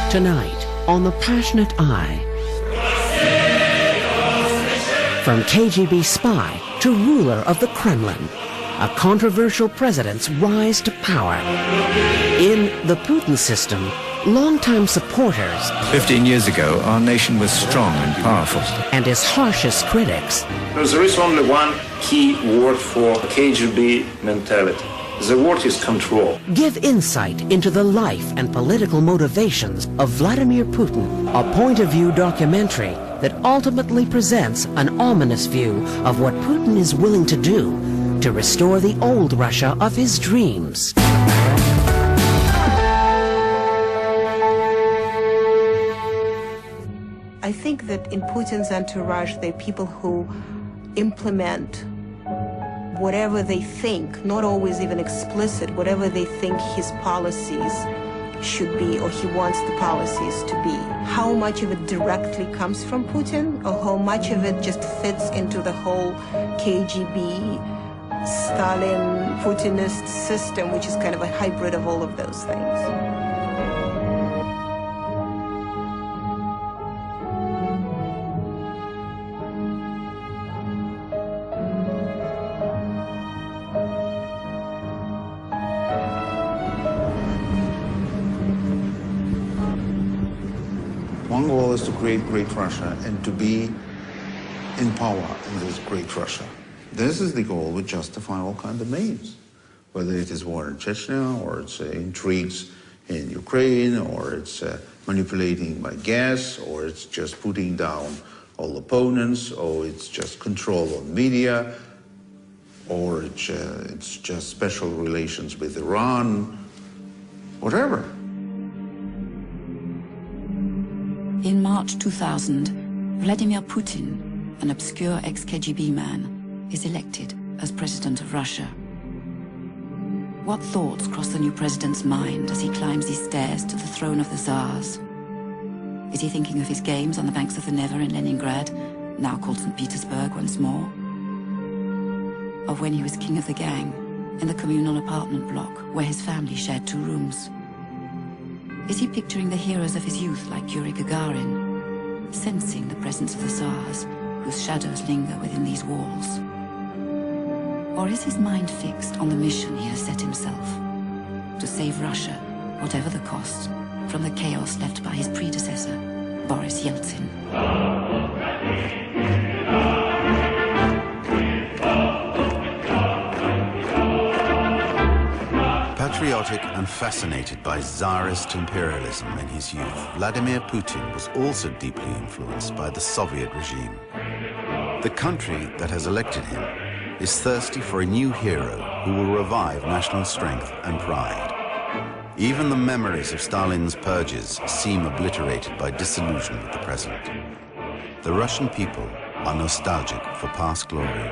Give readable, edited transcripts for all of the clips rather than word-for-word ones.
Tonight, on The Passionate Eye. From KGB spy to ruler of the Kremlin, a controversial president's rise to power. In The Putin System, longtime supporters 15 years ago, our nation was strong and powerful. and his harshest critics There is only one key word for KGB mentality. The word is control. give insight into the life and political motivations of Vladimir Putin, a point-of-view documentary that ultimately presents an ominous view of what Putin is willing to do to restore the old Russia of his dreams. I think that in Putin's entourage, there are people who implement whatever they think, not always even explicit, whatever they think his policies should be or he wants the policies to be. How much of it directly comes from Putin or how much of it just fits into the whole KGB, Stalin, Putinist system, which is kind of a hybrid of all of those things. One goal is to create great Russia and to be in power in this great Russia. This is the goal which justify all kinds of means, whether it is war in Chechnya, or it's intrigues in Ukraine, or it's manipulating by gas, or it's just putting down all opponents, or it's just control on media, or it's just special relations with Iran, whatever. In March 2000, Vladimir Putin, an obscure ex-KGB man, is elected as president of Russia. What thoughts cross the new president's mind as he climbs these stairs to the throne of the Tsars? Is he thinking of his games on the banks of the Neva in Leningrad, now called St. Petersburg once more? Of when he was king of the gang, in the communal apartment block where his family shared 2 rooms? Is he picturing the heroes of his youth like Yuri Gagarin, sensing the presence of the Tsars, whose shadows linger within these walls? Or is his mind fixed on the mission he has set himself? To save Russia, whatever the cost, from the chaos left by his predecessor, Boris Yeltsin. Patriotic and fascinated by Tsarist imperialism in his youth, Vladimir Putin was also deeply influenced by the Soviet regime. The country that has elected him is thirsty for a new hero who will revive national strength and pride. Even the memories of Stalin's purges seem obliterated by disillusion with the present. The Russian people are nostalgic for past glory.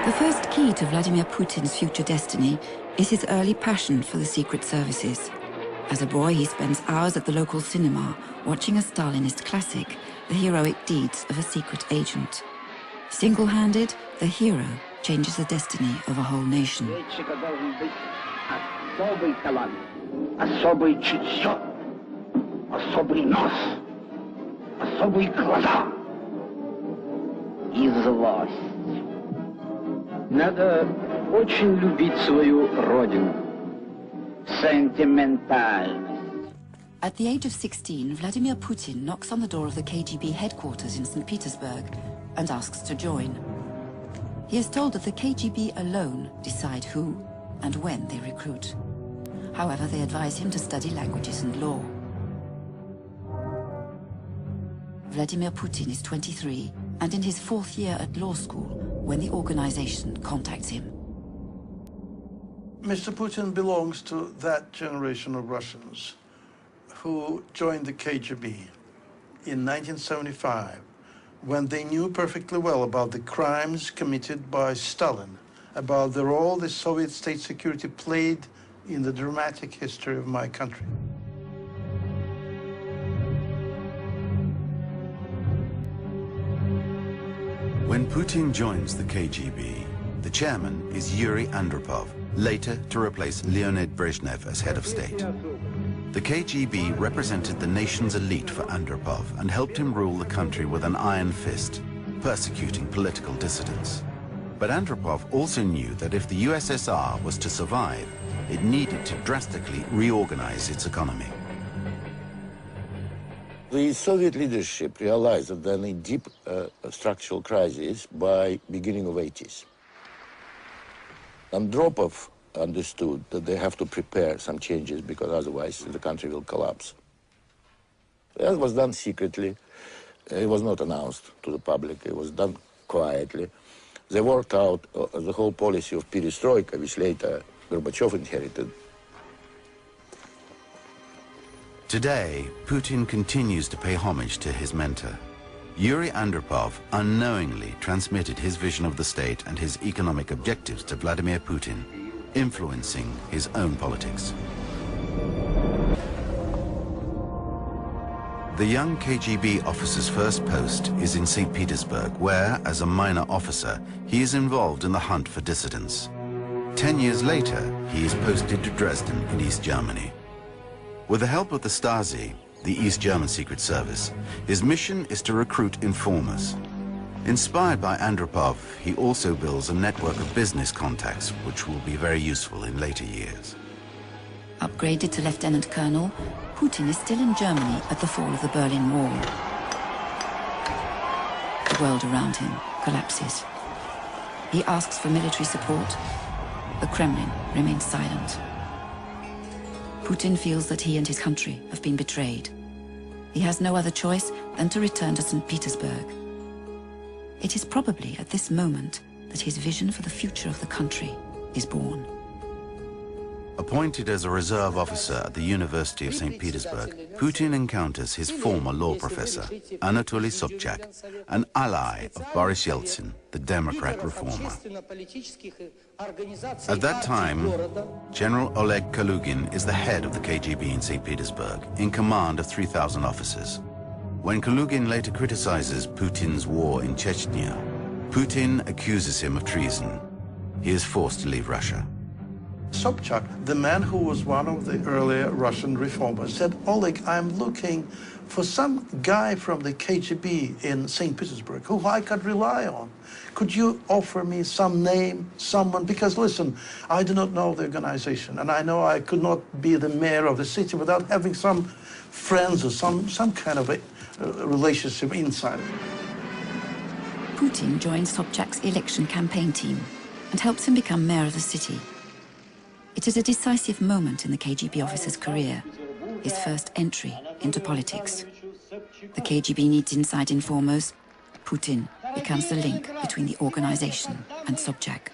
The first key to Vladimir Putin's future destiny is his early passion for the secret services. As a boy, he spends hours at the local cinema watching a Stalinist classic, The Heroic Deeds of a Secret Agent. Single-handed, the hero changes the destiny of a whole nation. Особый талант, особое чутье, особый нос, особые глаза и злость. Надо очень любить свою родину. Сентиментальность. At the age of 16, Vladimir Putin knocks on the door of the KGB headquarters in St. Petersburg and asks to join. He is told that the KGB alone decide who and when they recruit. However, they advise him to study languages and law. Vladimir Putin is 23 and in his 4th year at law school when the organization contacts him. Mr. Putin belongs to that generation of Russians who joined the KGB in 1975 when they knew perfectly well about the crimes committed by Stalin, about the role the Soviet state security played in the dramatic history of my country. When Putin joins the KGB, The chairman is Yuri Andropov, later to replace Leonid Brezhnev as head of state. The KGB represented the nation's elite for Andropov and helped him rule the country with an iron fist, persecuting political dissidents. But Andropov also knew that if the USSR was to survive, it needed to drastically reorganize its economy. The Soviet leadership realized that they're in a deep structural crisis by beginning of 80s. Andropov understood that they have to prepare some changes because otherwise the country will collapse. That was done secretly. It was not announced to the public. It was done quietly. They worked out the whole policy of perestroika, which later Gorbachev inherited. Today, Putin continues to pay homage to his mentor. Yuri Andropov unknowingly transmitted his vision of the state and his economic objectives to Vladimir Putin, influencing his own politics. The young KGB officer's first post is in St. Petersburg, where, as a minor officer, he is involved in the hunt for dissidents. 10 years later, he is posted to Dresden in East Germany. With the help of the Stasi, the East German Secret Service, his mission is to recruit informers. Inspired by Andropov, he also builds a network of business contacts, which will be very useful in later years. Upgraded to lieutenant colonel, Putin is still in Germany at the fall of the Berlin Wall. The world around him collapses. He asks for military support. The Kremlin remains silent. Putin feels that he and his country have been betrayed. He has no other choice than to return to St. Petersburg. It is probably at this moment that his vision for the future of the country is born. Appointed as a reserve officer at the University of St. Petersburg, Putin encounters his former law professor, Anatoly Sobchak, an ally of Boris Yeltsin, the Democrat reformer. At that time, General Oleg Kalugin is the head of the KGB in St. Petersburg, in command of 3,000 officers. When Kalugin later criticizes Putin's war in Chechnya, Putin accuses him of treason. He is forced to leave Russia. Sobchak, the man who was one of the earlier Russian reformers, said, Oleg, I'm looking for some guy from the KGB in St. Petersburg who I could rely on. Could you offer me some name, someone? Because listen, I do not know the organization, and I know I could not be the mayor of the city without having some friends or some kind of a relationship inside. Putin joins Sobchak's election campaign team and helps him become mayor of the city. It is a decisive moment in the KGB officer's career, his first entry into politics. The KGB needs inside informers. Putin becomes the link between the organization and Sobchak.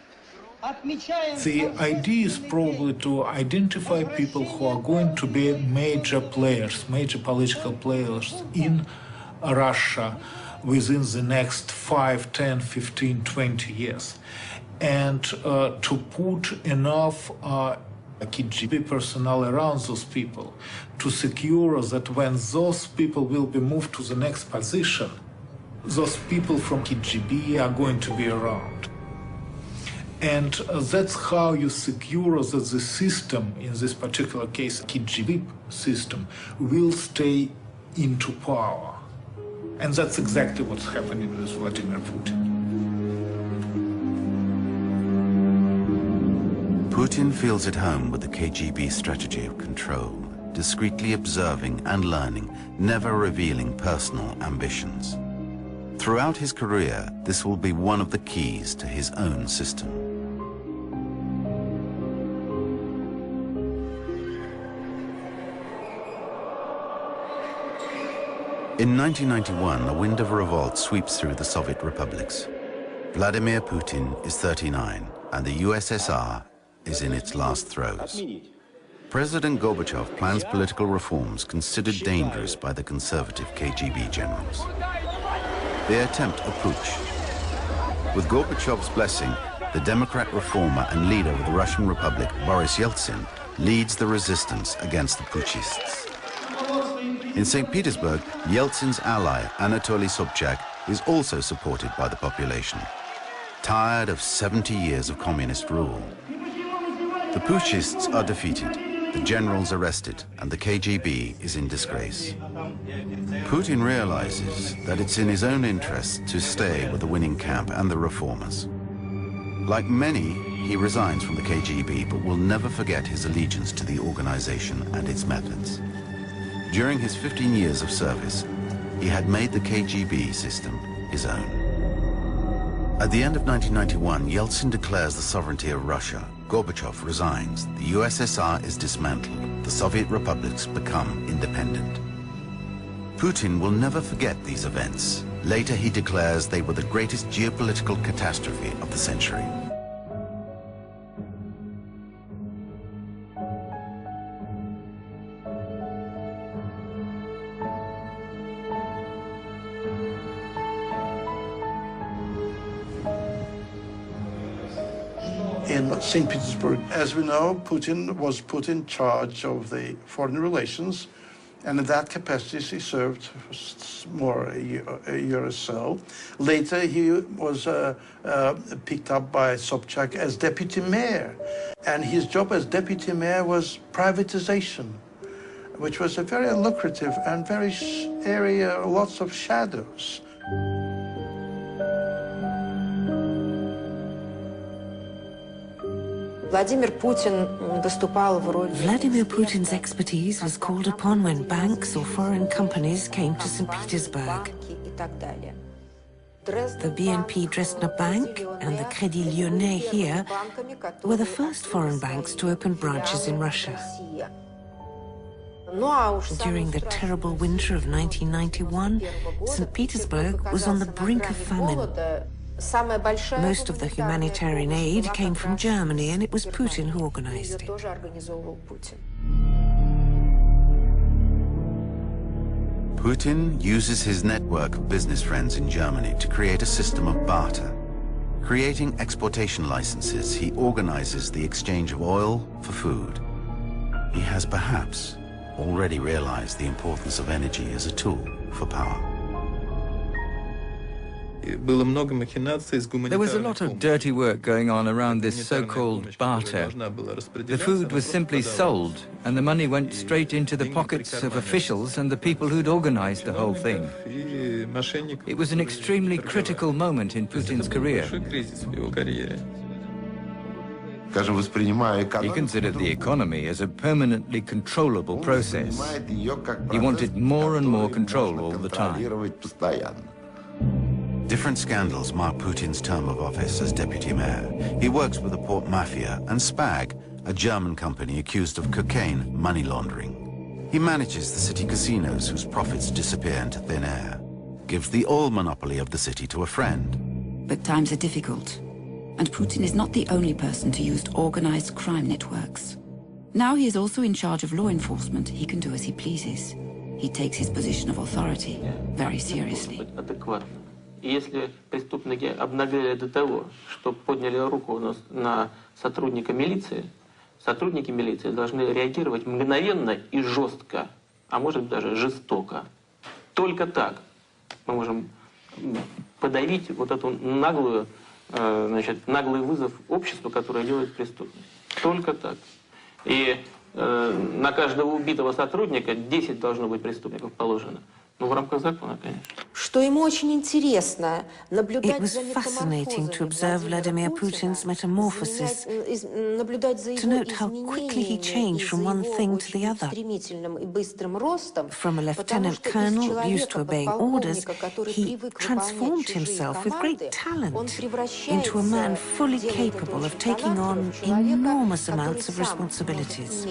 The idea is probably to identify people who are going to be major players, major political players in Russia within the next 5, 10, 15, 20 years. And to put enough KGB personnel around those people to secure that when those people will be moved to the next position, those people from KGB are going to be around. And that's how you secure that the system, in this particular case, KGB system, will stay into power. And that's exactly what's happening with Vladimir Putin. Putin feels at home with the KGB strategy of control, discreetly observing and learning, never revealing personal ambitions. Throughout his career, this will be one of the keys to his own system. In 1991, a wind of revolt sweeps through the Soviet republics. Vladimir Putin is 39, and the USSR is in its last throes. President Gorbachev plans political reforms considered dangerous by the conservative KGB generals. They attempt a putsch. With Gorbachev's blessing, the Democrat reformer and leader of the Russian Republic, Boris Yeltsin, leads the resistance against the putschists. In St. Petersburg, Yeltsin's ally, Anatoly Sobchak, is also supported by the population. tired of 70 years of communist rule. The putschists are defeated, the generals arrested, and the KGB is in disgrace. Putin realizes that it's in his own interest to stay with the winning camp and the reformers. Like many, he resigns from the KGB, but will never forget his allegiance to the organization and its methods. During his 15 years of service, he had made the KGB system his own. At the end of 1991, Yeltsin declares the sovereignty of Russia. Gorbachev resigns. The USSR is dismantled. The Soviet republics become independent. Putin will never forget these events. Later, he declares they were the greatest geopolitical catastrophe of the century. In St. Petersburg, as we know, Putin was put in charge of the foreign relations, and in that capacity he served more a year or so. Later he was picked up by Sobchak as deputy mayor, and his job as deputy mayor was privatization, which was a very lucrative and very area, lots of shadows. Vladimir Putin's expertise was called upon when banks or foreign companies came to St. Petersburg. The BNP Dresdner Bank and the Crédit Lyonnais here were the first foreign banks to open branches in Russia. During the terrible winter of 1991, St. Petersburg was on the brink of famine. Most of the humanitarian aid came from Germany, and it was Putin who organized it. Putin uses his network of business friends in Germany to create a system of barter. Creating exportation licenses, he organizes the exchange of oil for food. He has perhaps already realized the importance of energy as a tool for power. There was a lot of dirty work going on around this so-called barter. The food was simply sold, and the money went straight into the pockets of officials and the people who'd organized the whole thing. It was an extremely critical moment in Putin's career. He considered the economy as a permanently controllable process. He wanted more and more control all the time. Different scandals mark Putin's term of office as deputy mayor. He works with the port mafia and Spag, a German company accused of cocaine money laundering. He manages the city casinos whose profits disappear into thin air. Gives the oil monopoly of the city to a friend. But times are difficult, and Putin is not the only person to use organized crime networks. Now he is also in charge of law enforcement. He can do as he pleases. He takes his position of authority very seriously. Если преступники обнаглели до того, что подняли руку на сотрудника милиции, сотрудники милиции должны реагировать мгновенно и жестко, а может даже жестоко. Только так мы можем подавить вот эту наглый вызов обществу, которое делает преступность. Только так. И на каждого убитого сотрудника 10 должно быть преступников положено. Ну, в рамках закона, конечно. It was fascinating to observe Vladimir Putin's metamorphosis, to note how quickly he changed from one thing to the other. From a lieutenant colonel used to obeying orders, he transformed himself with great talent into a man fully capable of taking on enormous amounts of responsibilities.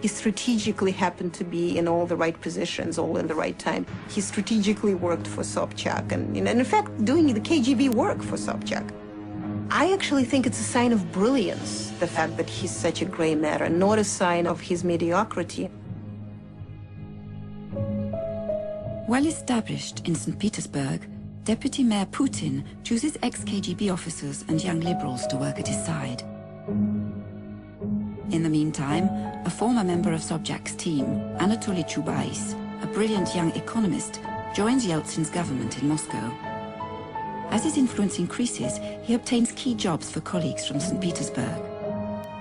He strategically happened to be in all the right positions, all in the right time. He strategically worked for Sobchak, and in fact, doing the KGB work for Sobchak. I actually think it's a sign of brilliance, the fact that he's such a gray matter, not a sign of his mediocrity. Well established in St. Petersburg, Deputy Mayor Putin chooses ex-KGB officers and young liberals to work at his side. In the meantime, a former member of Sobchak's team, Anatoly Chubais, a brilliant young economist, joins Yeltsin's government in Moscow. As his influence increases, he obtains key jobs for colleagues from St. Petersburg.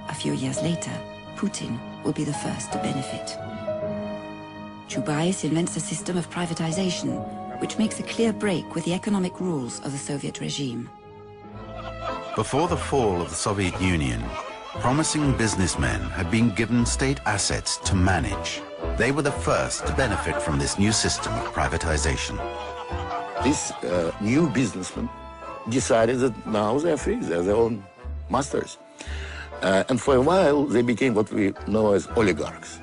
A few years later, Putin will be the first to benefit. Chubais invents a system of privatization, which makes a clear break with the economic rules of the Soviet regime. Before the fall of the Soviet Union, promising businessmen had been given state assets to manage. They were the first to benefit from this new system of privatization. These new businessmen decided that now they're free, they're their own masters. And for a while, they became what we know as oligarchs.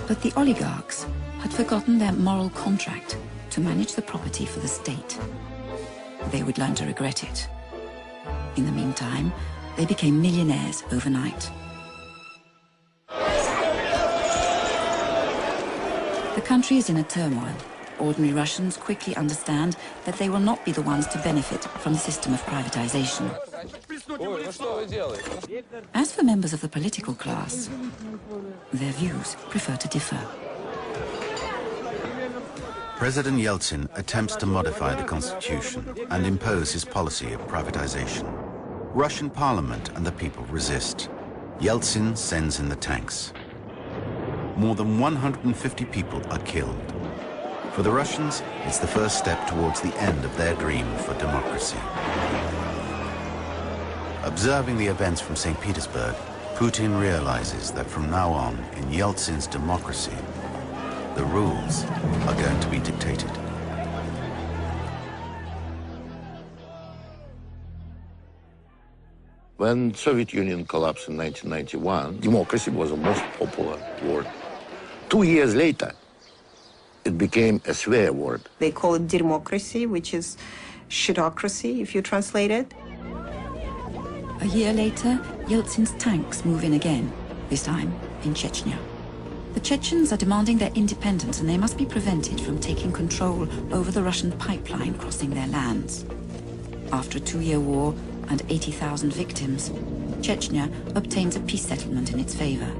But the oligarchs had forgotten their moral contract to manage the property for the state. They would learn to regret it. In the meantime, they became millionaires overnight. The country is in a turmoil. Ordinary Russians quickly understand that they will not be the ones to benefit from the system of privatization. As for members of the political class, their views prefer to differ. President Yeltsin attempts to modify the constitution and impose his policy of privatization. Russian parliament and the people resist. Yeltsin sends in the tanks. More than 150 people are killed. For the Russians, it's the first step towards the end of their dream for democracy. Observing the events from St. Petersburg, Putin realizes that from now on, in Yeltsin's democracy, the rules are going to be dictated. When the Soviet Union collapsed in 1991, democracy was the most popular word. 2 years later, it became a swear word. They call it democracy, which is shitocracy, if you translate it. A year later, Yeltsin's tanks move in again, this time in Chechnya. The Chechens are demanding their independence, and they must be prevented from taking control over the Russian pipeline crossing their lands. After a 2-year war and 80,000 victims, Chechnya obtains a peace settlement in its favor.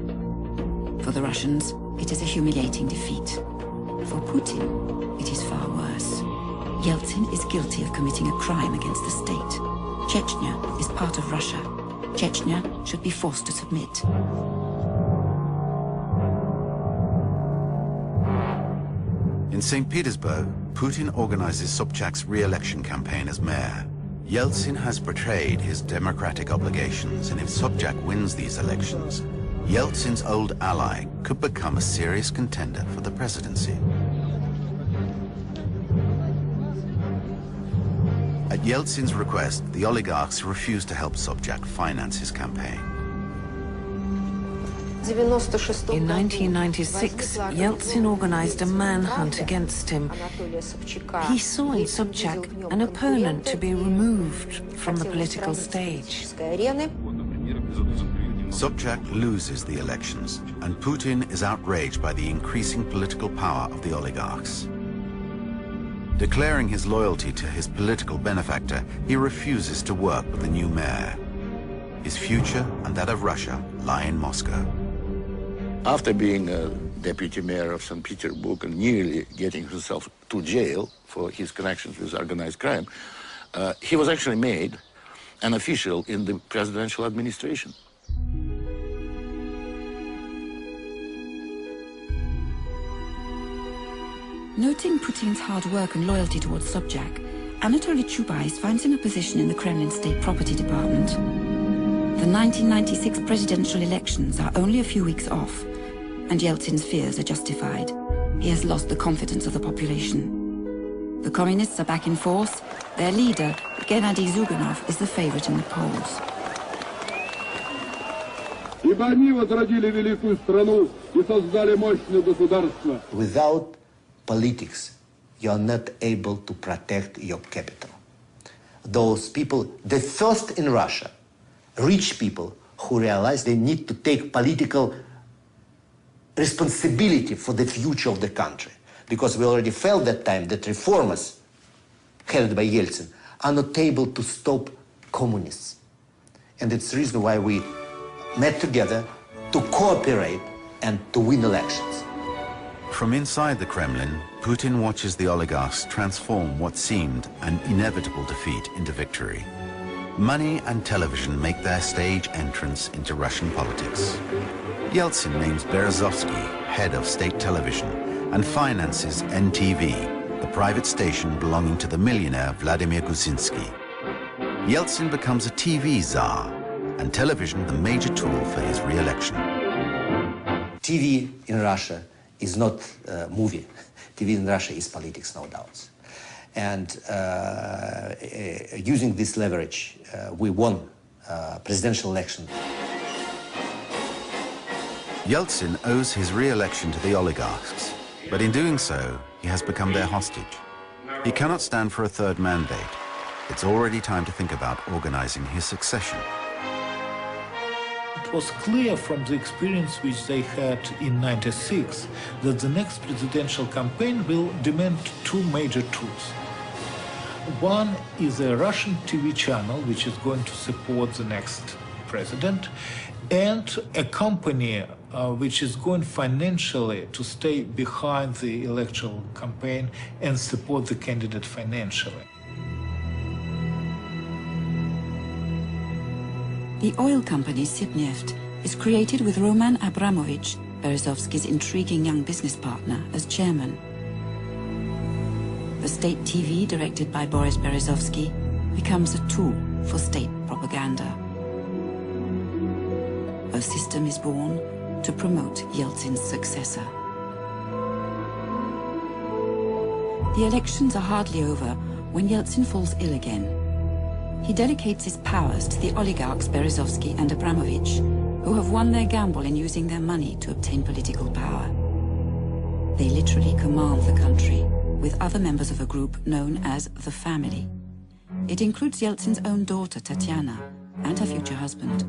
For the Russians, it is a humiliating defeat. For Putin, it is far worse. Yeltsin is guilty of committing a crime against the state. Chechnya is part of Russia. Chechnya should be forced to submit. In St. Petersburg, Putin organizes Sobchak's re-election campaign as mayor. Yeltsin has portrayed his democratic obligations, and if Sobchak wins these elections, Yeltsin's old ally could become a serious contender for the presidency. At Yeltsin's request, the oligarchs refused to help Sobchak finance his campaign. In 1996, Yeltsin organized a manhunt against him. He saw in Sobchak an opponent to be removed from the political stage. Sobchak loses the elections, and Putin is outraged by the increasing political power of the oligarchs. Declaring his loyalty to his political benefactor, he refuses to work with the new mayor. His future and that of Russia lie in Moscow. After being a deputy mayor of St. Petersburg and nearly getting himself to jail for his connections with organized crime, he was actually made an official in the presidential administration. Noting Putin's hard work and loyalty towards Sobchak, Anatoly Chubais finds him a position in the Kremlin State Property Department. The 1996 presidential elections are only a few weeks off, and Yeltsin's fears are justified. He has lost the confidence of the population. The communists are back in force. Their leader, Gennady Zyuganov, is the favorite in the polls. Without politics, you are not able to protect your capital. Those people, the first in Russia, rich people who realize they need to take political responsibility for the future of the country. Because we already felt that time that reformers, headed by Yeltsin, are not able to stop communists. And it's the reason why we met together to cooperate and to win elections. From inside the Kremlin, Putin watches the oligarchs transform what seemed an inevitable defeat into victory. Money and television make their stage entrance into Russian politics. Yeltsin names Berezovsky head of state television and finances NTV, the private station belonging to the millionaire Vladimir Gusinsky. Yeltsin becomes a TV czar and television the major tool for his re-election. TV in Russia is not a movie. TV in Russia is politics, no doubt. And using this leverage, we won presidential election. Yeltsin owes his re-election to the oligarchs, but in doing so, he has become their hostage. He cannot stand for a third mandate. It's already time to think about organizing his succession. It was clear from the experience which they had in '96 that the next presidential campaign will demand two major tools. One is a Russian TV channel which is going to support the next president, and a company which is going financially to stay behind the electoral campaign and support the candidate financially. The oil company Sibneft is created with Roman Abramovich, Berezovsky's intriguing young business partner, as chairman. The state TV, directed by Boris Berezovsky, becomes a tool for state propaganda. A system is born to promote Yeltsin's successor. The elections are hardly over when Yeltsin falls ill again. He delegates his powers to the oligarchs Berezovsky and Abramovich, who have won their gamble in using their money to obtain political power. They literally command the country, with other members of a group known as the family. It includes Yeltsin's own daughter, Tatiana, and her future husband.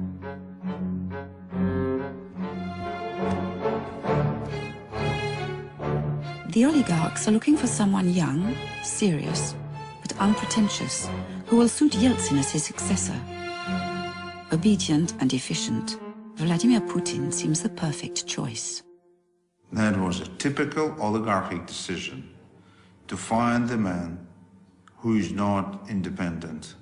The oligarchs are looking for someone young, serious, but unpretentious, who will suit Yeltsin as his successor. Obedient and efficient, Vladimir Putin seems the perfect choice. That was a typical oligarchic decision, to find the man who is not independent,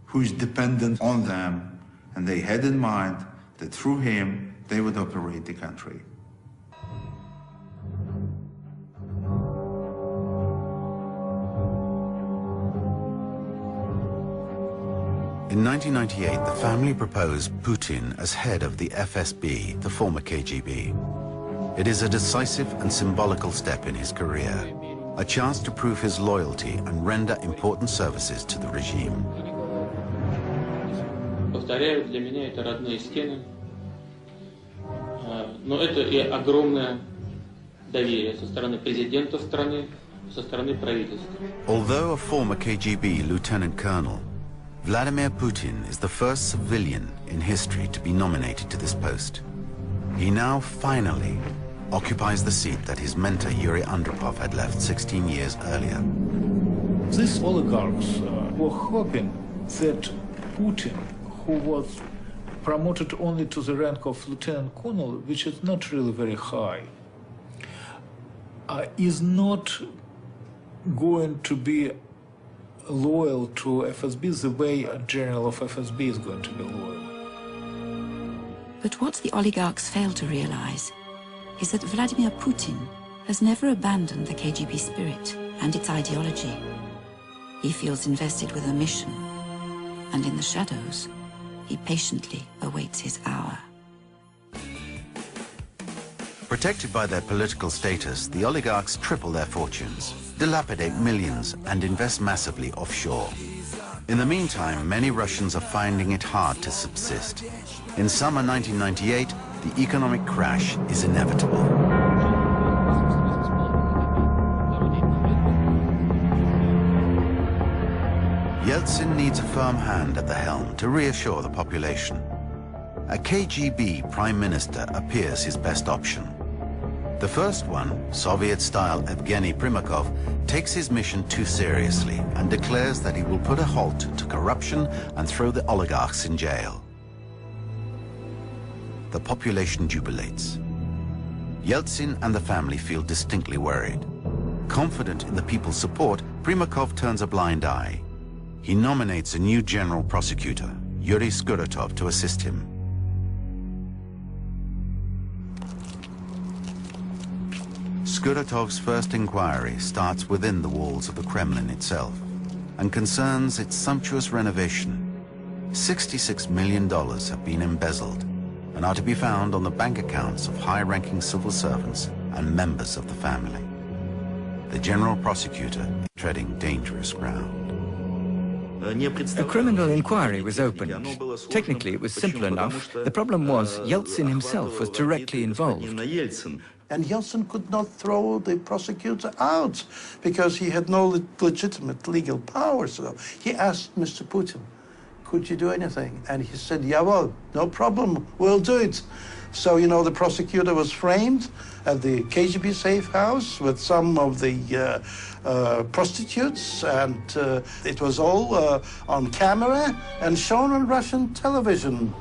who is dependent on them, and they had in mind that through him they would operate the country. In 1998, the family proposed Putin as head of the FSB, the former KGB. It is a decisive and symbolical step in his career, a chance to prove his loyalty and render important services to the regime. Повторяю, для меня это родные стены, но это и огромное доверие со стороны президента страны, со стороны правительства. Although a former KGB lieutenant colonel, Vladimir Putin is the first civilian in history to be nominated to this post. He now finally occupies the seat that his mentor Yuri Andropov had left 16 years earlier. These oligarchs were hoping that Putin, who was promoted only to the rank of lieutenant colonel, which is not really very high, is not going to be loyal to FSB the way a general of FSB is going to be loyal. But what the oligarchs fail to realize is that Vladimir Putin has never abandoned the KGB spirit and its ideology. He feels invested with a mission, and in the shadows, he patiently awaits his hour. Protected by their political status, the oligarchs triple their fortunes, dilapidate millions, and invest massively offshore. In the meantime, many Russians are finding it hard to subsist. In summer 1998, the economic crash is inevitable. Yeltsin needs a firm hand at the helm to reassure the population. A KGB prime minister appears his best option. The first one, Soviet-style Evgeny Primakov, takes his mission too seriously and declares that he will put a halt to corruption and throw the oligarchs in jail. The population jubilates. Yeltsin and the family feel distinctly worried. Confident in the people's support, Primakov turns a blind eye. He nominates a new general prosecutor, Yuri Skuratov, to assist him. Skuratov's first inquiry starts within the walls of the Kremlin itself and concerns its sumptuous renovation. $66 million have been embezzled and are to be found on the bank accounts of high-ranking civil servants and members of the family. The general prosecutor is treading dangerous ground. A criminal inquiry was opened. Technically, it was simple enough. The problem was Yeltsin himself was directly involved. And Yeltsin could not throw the prosecutor out because he had no legitimate legal power. So he asked Mr. Putin, could you do anything? And he said, yeah, well, no problem, we'll do it. So, you know, the prosecutor was framed at the KGB safe house with some of the prostitutes, and it was all on camera and shown on Russian television.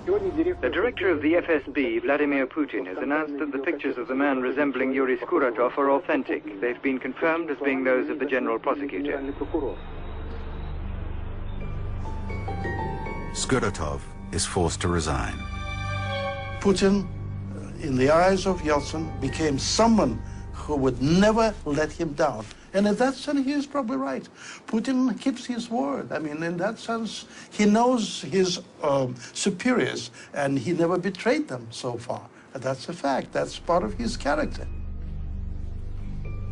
The director of the FSB, Vladimir Putin, has announced that the pictures of the man resembling Yuri Skuratov are authentic. They've been confirmed as being those of the general prosecutor. Skuratov is forced to resign. Putin, in the eyes of Yeltsin, became someone who would never let him down. And in that sense, he is probably right. Putin keeps his word. I mean, in that sense, he knows his superiors, and he never betrayed them so far. And that's a fact. That's part of his character.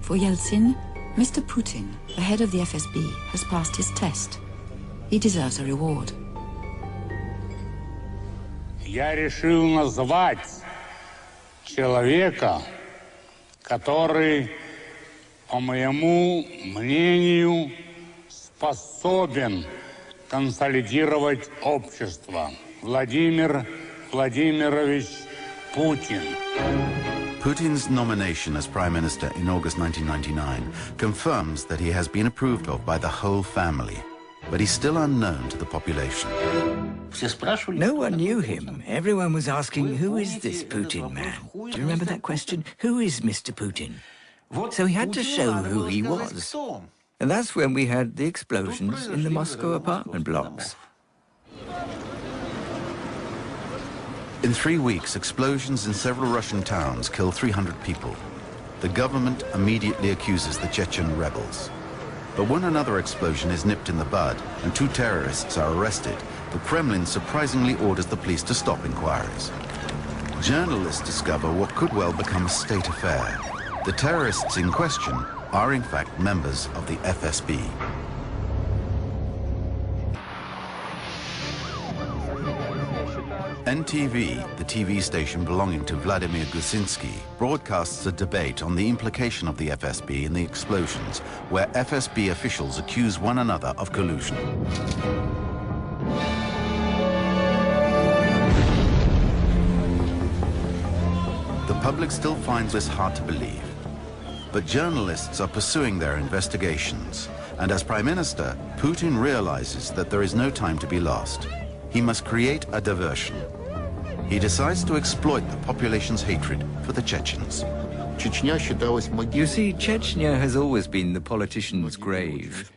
For Yeltsin, Mr. Putin, the head of the FSB, has passed his test. He deserves a reward. Я решил назвать человека, который, по моему мнению, способен консолидировать общество. Владимир Владимирович Putin. Putin's nomination as Prime Minister in August 1999 confirms that he has been approved of by the whole family, but he's still unknown to the population. No one knew him. Everyone was asking, who is this Putin man? Do you remember that question? Who is Mr. Putin? So he had to show who he was. And that's when we had the explosions in the Moscow apartment blocks. In 3 weeks, explosions in several Russian towns kill 300 people. The government immediately accuses the Chechen rebels. But when another explosion is nipped in the bud and 2 terrorists are arrested, the Kremlin surprisingly orders the police to stop inquiries. Journalists discover what could well become a state affair. The terrorists in question are in fact members of the FSB. NTV, the TV station belonging to Vladimir Gusinsky, broadcasts a debate on the implication of the FSB in the explosions, where FSB officials accuse one another of collusion. The public still finds this hard to believe. But journalists are pursuing their investigations, and as Prime Minister, Putin realizes that there is no time to be lost. He must create a diversion. He decides to exploit the population's hatred for the Chechens. You see, Chechnya has always been the politician's grave.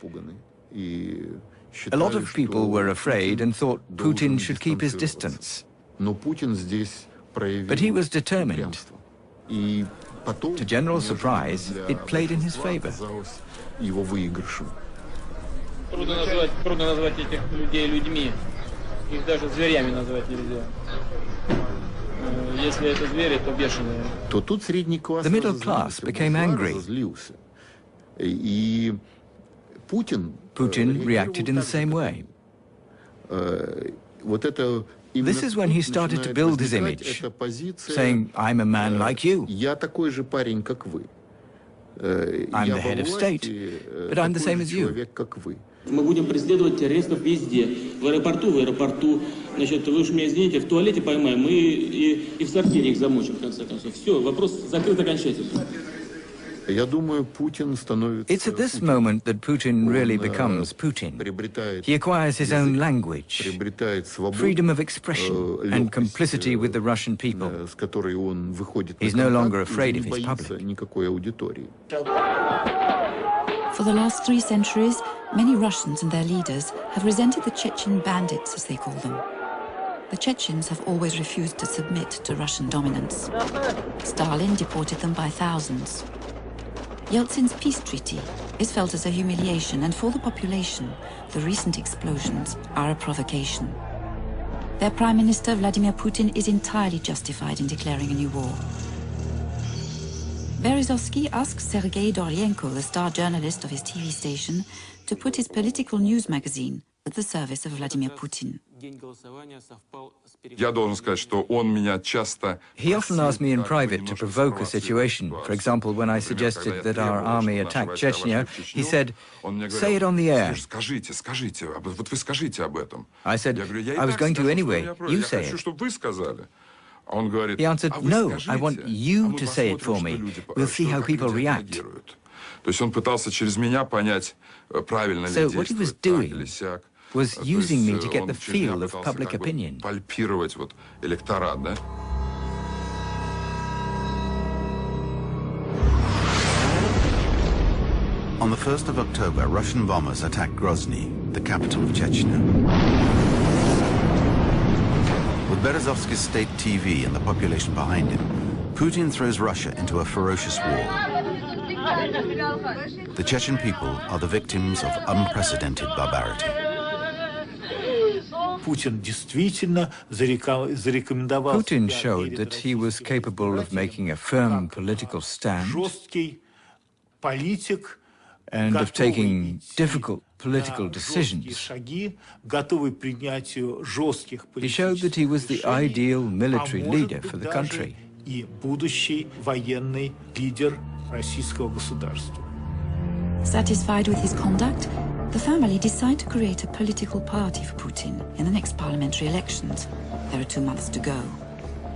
A lot of people were afraid and thought Putin should keep his distance. But he was determined. To general surprise, it played in his favor. Трудно назвать этих людей людьми. Их даже зверями назвать нельзя. Если это звери, то бешеные. The middle class became angry. Putin reacted in the same way. This is when he started to build his image, saying, I'm a man like you. I'm the head of state, but I'm the same as you. Мы будем преследовать террористов везде. В аэропорту. Значит, вы уж меня извините, в туалете поймаем, и в сортире их замочим, в конце концов. Все, вопрос закрыт окончательно. It's at this moment that Putin really becomes Putin. He acquires his own language, freedom of expression, and complicity with the Russian people. He's no longer afraid of his public. For the last 3 centuries, many Russians and their leaders have resented the Chechen bandits, as they call them. The Chechens have always refused to submit to Russian dominance. Stalin deported them by thousands. Yeltsin's peace treaty is felt as a humiliation, and for the population, the recent explosions are a provocation. Their Prime Minister, Vladimir Putin, is entirely justified in declaring a new war. Berezovsky asks Sergei Doryenko, the star journalist of his TV station, to put his political news magazine at the service of Vladimir Putin. He often asked me in private to provoke a situation. For example, when I suggested that our army attacked Chechnya, he said, "Say it on the air." I said, "I was going to anyway, you say it." He answered, "No, I want you to say it for me. We'll see how people react." So what he was doing was using me to get the feel of public opinion. On the 1st of October, Russian bombers attacked Grozny, the capital of Chechnya. With Berezovsky's state TV and the population behind him, Putin throws Russia into a ferocious war. The Chechen people are the victims of unprecedented barbarity. Putin showed that he was capable of making a firm political stand and of taking difficult political decisions. He showed that he was the ideal military leader for the country. Satisfied with his conduct, the family decide to create a political party for Putin in the next parliamentary elections. There are 2 months to go.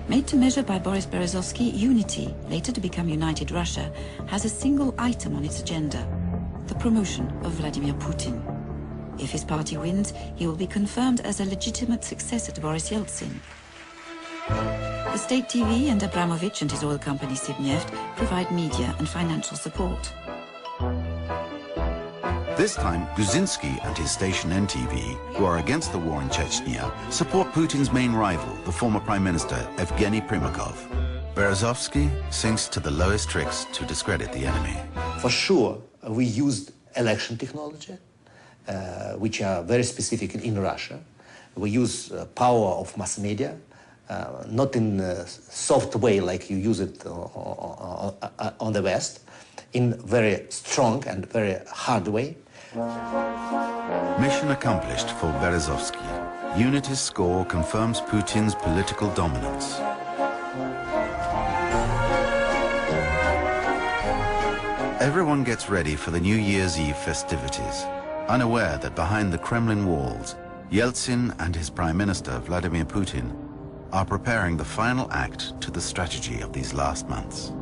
Made to measure by Boris Berezovsky, Unity, later to become United Russia, has a single item on its agenda: the promotion of Vladimir Putin. If his party wins, he will be confirmed as a legitimate successor to Boris Yeltsin. The state TV and Abramovich and his oil company Sibneft provide media and financial support. This time, Guzinski and his station NTV, who are against the war in Chechnya, support Putin's main rival, the former Prime Minister, Evgeny Primakov. Berezovsky sinks to the lowest tricks to discredit the enemy. For sure, we used election technology, which are very specific in Russia. We use power of mass media, not in a soft way like you use it on the West, in very strong and very hard way. Mission accomplished for Berezovsky. Unity's score confirms Putin's political dominance. Everyone gets ready for the New Year's Eve festivities, unaware that behind the Kremlin walls, Yeltsin and his Prime Minister, Vladimir Putin, are preparing the final act to the strategy of these last months.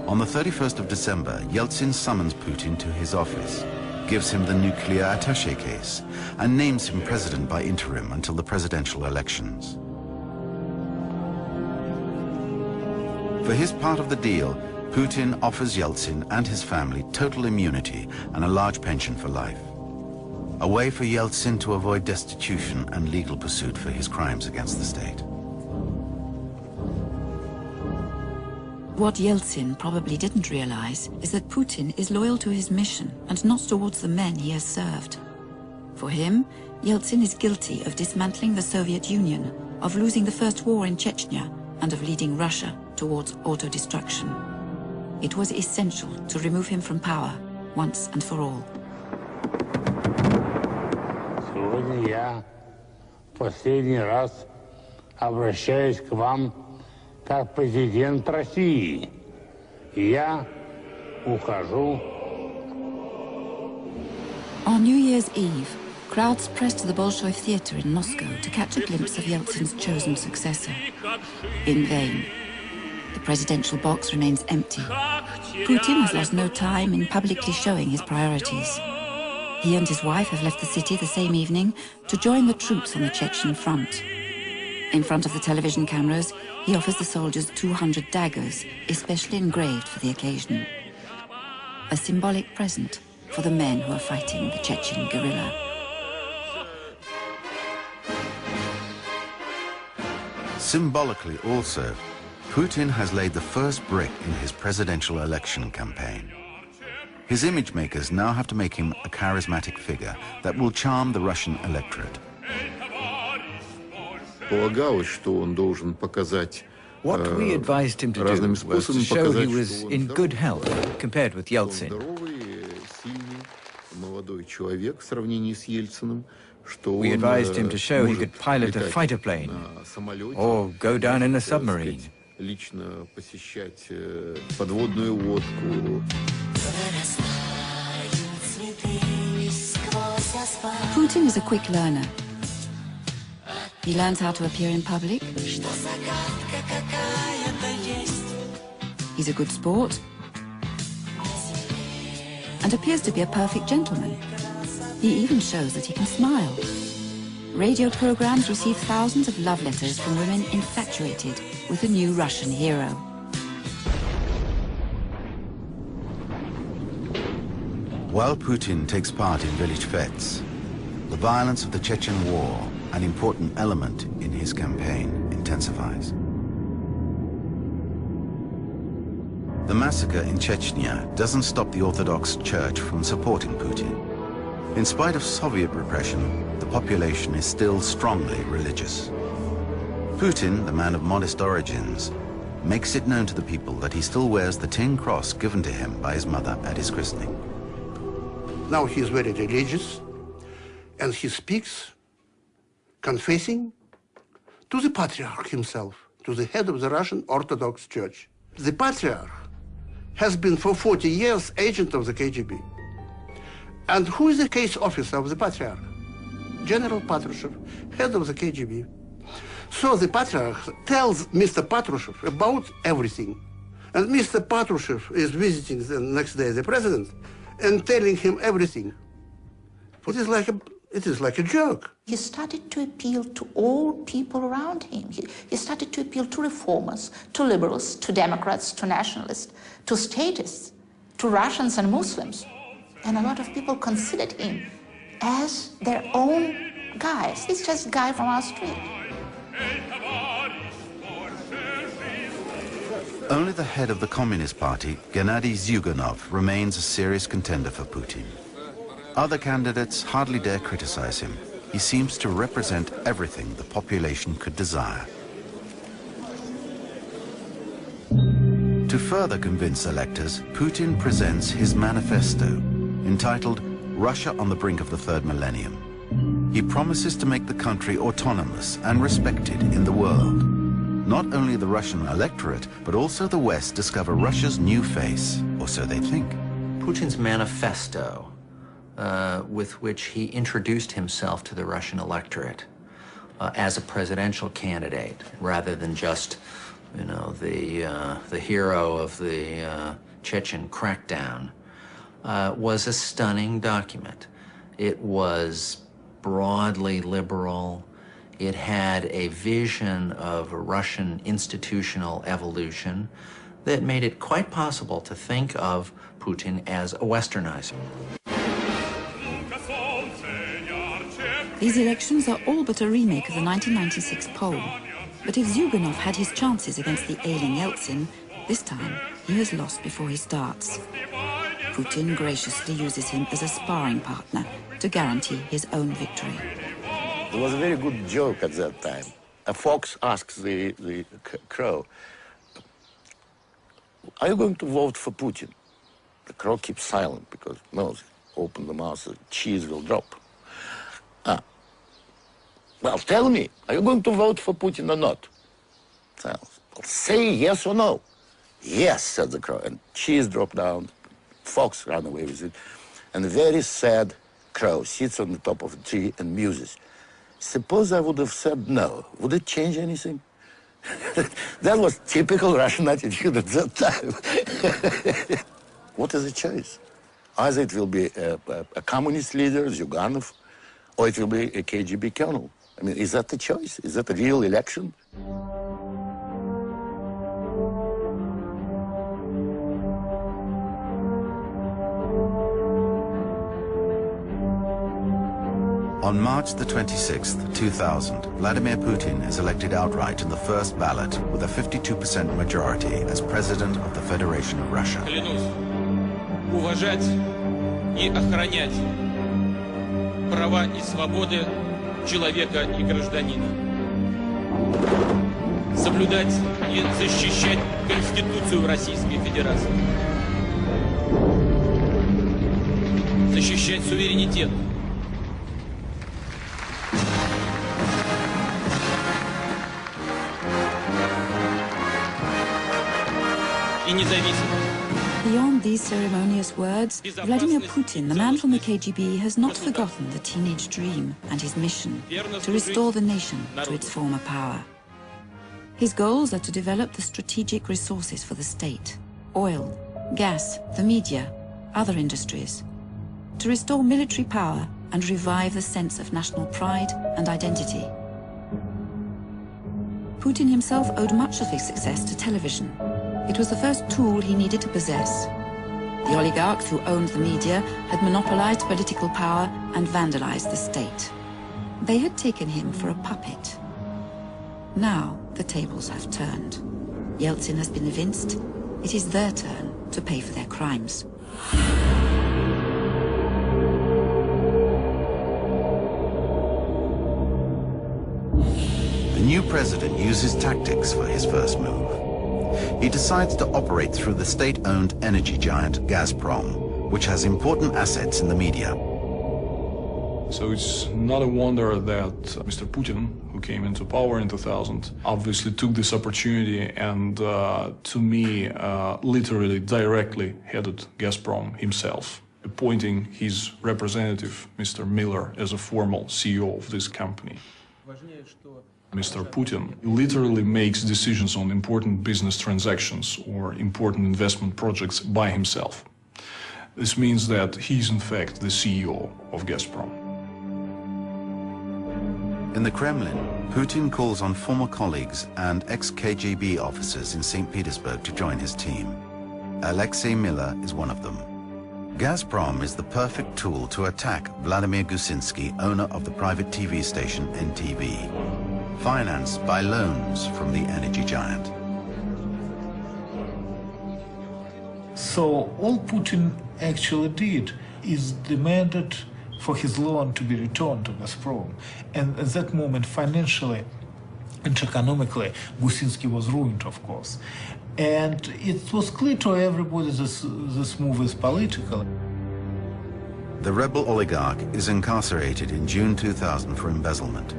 On the 31st of December, Yeltsin summons Putin to his office, gives him the nuclear attaché case, and names him president by interim until the presidential elections. For his part of the deal, Putin offers Yeltsin and his family total immunity and a large pension for life. A way for Yeltsin to avoid destitution and legal pursuit for his crimes against the state. What Yeltsin probably didn't realize is that Putin is loyal to his mission and not towards the men he has served. For him, Yeltsin is guilty of dismantling the Soviet Union, of losing the first war in Chechnya, and of leading Russia towards auto-destruction. It was essential to remove him from power, once and for all. Сегодня я в последний раз обращаюсь к вам как президент России. Я ухожу. On New Year's Eve, crowds pressed to the Bolshoi Theatre in Moscow to catch a glimpse of Yeltsin's chosen successor. In vain. The presidential box remains empty. Putin has lost no time in publicly showing his priorities. He and his wife have left the city the same evening to join the troops on the Chechen front. In front of the television cameras, he offers the soldiers 200 daggers, especially engraved for the occasion. A symbolic present for the men who are fighting the Chechen guerrilla. Symbolically also, Putin has laid the first brick in his presidential election campaign. His image makers now have to make him a charismatic figure that will charm the Russian electorate. What we advised him to do was to show he was in good health compared with Yeltsin. We advised him to show he could pilot a fighter plane or go down in a submarine. Putin is a quick learner. He learns how to appear in public. He's a good sport and appears to be a perfect gentleman. He even shows that he can smile. Radio programs receive thousands of love letters from women infatuated with the new Russian hero. While Putin takes part in village fetes, the violence of the Chechen War, an important element in his campaign, intensifies. The massacre in Chechnya doesn't stop the Orthodox Church from supporting Putin. In spite of Soviet repression, the population is still strongly religious. Putin, the man of modest origins, makes it known to the people that he still wears the tin cross given to him by his mother at his christening. Now he is very religious, and he speaks confessing to the Patriarch himself, to the head of the Russian Orthodox Church. The Patriarch has been for 40 years agent of the KGB. And who is the case officer of the Patriarch? General Patrushev, head of the KGB. So the Patriarch tells Mr. Patrushev about everything. And Mr. Patrushev is visiting the next day the president and telling him everything. It is like a joke. He started to appeal to all people around him. He started to appeal to reformers, to liberals, to Democrats, to nationalists, to statists, to Russians and Muslims. And a lot of people considered him as their own guy. He's just a guy from our street. Only the head of the Communist Party, Gennady Zyuganov, remains a serious contender for Putin. Other candidates hardly dare criticize him. He seems to represent everything the population could desire. To further convince electors, Putin presents his manifesto, entitled Russia on the Brink of the Third Millennium. He promises to make the country autonomous and respected in the world. Not only the Russian electorate, but also the West discover Russia's new face, or so they think. Putin's manifesto, with which he introduced himself to the Russian electorate as a presidential candidate, rather than just, you know, the hero of the Chechen crackdown, was a stunning document. It was broadly liberal. It had a vision of a Russian institutional evolution that made it quite possible to think of Putin as a westernizer. These elections are all but a remake of the 1996 poll. But if Zyuganov had his chances against the ailing Yeltsin, this time he has lost before he starts. Putin graciously uses him as a sparring partner to guarantee his own victory. It was a very good joke at that time. A fox asks the crow, "Are you going to vote for Putin?" The crow keeps silent because it knows, open the mouth, the cheese will drop. Well, tell me, are you going to vote for Putin or not? Say yes or no. Yes, said the crow, and cheese dropped down. Fox ran away with it, and a very sad crow sits on the top of a tree and muses. Suppose I would have said no. Would it change anything? That was typical Russian attitude at that time. What is the choice? Either it will be a communist leader, Zyuganov, or it will be a KGB colonel. I mean, is that the choice? Is that a real election? On March the 26th, 2000, Vladimir Putin is elected outright in the first ballot with a 52% majority as President of the Federation of Russia. Клянусь уважать и охранять права и свободы человека и гражданина. Соблюдать и защищать Конституцию Российской Федерации. Защищать суверенитет. Beyond these ceremonious words, Vladimir Putin, the man from the KGB, has not forgotten the teenage dream and his mission to restore the nation to its former power. His goals are to develop the strategic resources for the state: oil, gas, the media, other industries, to restore military power and revive the sense of national pride and identity. Putin himself owed much of his success to television. It was the first tool he needed to possess. The oligarchs who owned the media had monopolized political power and vandalized the state. They had taken him for a puppet. Now the tables have turned. Yeltsin has been evinced. It is their turn to pay for their crimes. The new president uses tactics for his first move. He decides to operate through the state-owned energy giant Gazprom, which has important assets in the media. So it's not a wonder that Mr. Putin, who came into power in 2000, obviously took this opportunity and, to me, literally directly headed Gazprom himself, appointing his representative, Mr. Miller, as a formal CEO of this company. Mr. Putin literally makes decisions on important business transactions or important investment projects by himself. This means that he is in fact the CEO of Gazprom. In the Kremlin, Putin calls on former colleagues and ex-KGB officers in St. Petersburg to join his team. Alexei Miller is one of them. Gazprom is the perfect tool to attack Vladimir Gusinsky, owner of the private TV station NTV, financed by loans from the energy giant. So all Putin actually did is demanded for his loan to be returned to Gazprom. And at that moment, financially and economically, Gusinsky was ruined, of course. And it was clear to everybody this move is political. The rebel oligarch is incarcerated in June 2000 for embezzlement.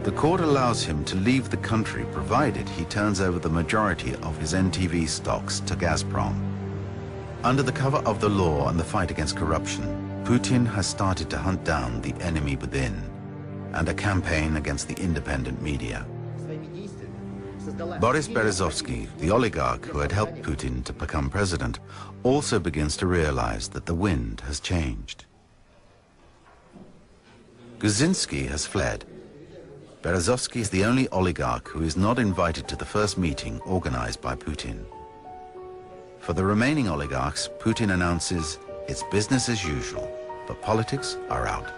The court allows him to leave the country provided he turns over the majority of his NTV stocks to Gazprom. Under the cover of the law and the fight against corruption, Putin has started to hunt down the enemy within and a campaign against the independent media. Boris Berezovsky, the oligarch who had helped Putin to become president, also begins to realize that the wind has changed. Gusinsky has fled. Berezovsky is the only oligarch who is not invited to the first meeting organized by Putin. For the remaining oligarchs, Putin announces it's business as usual, but politics are out.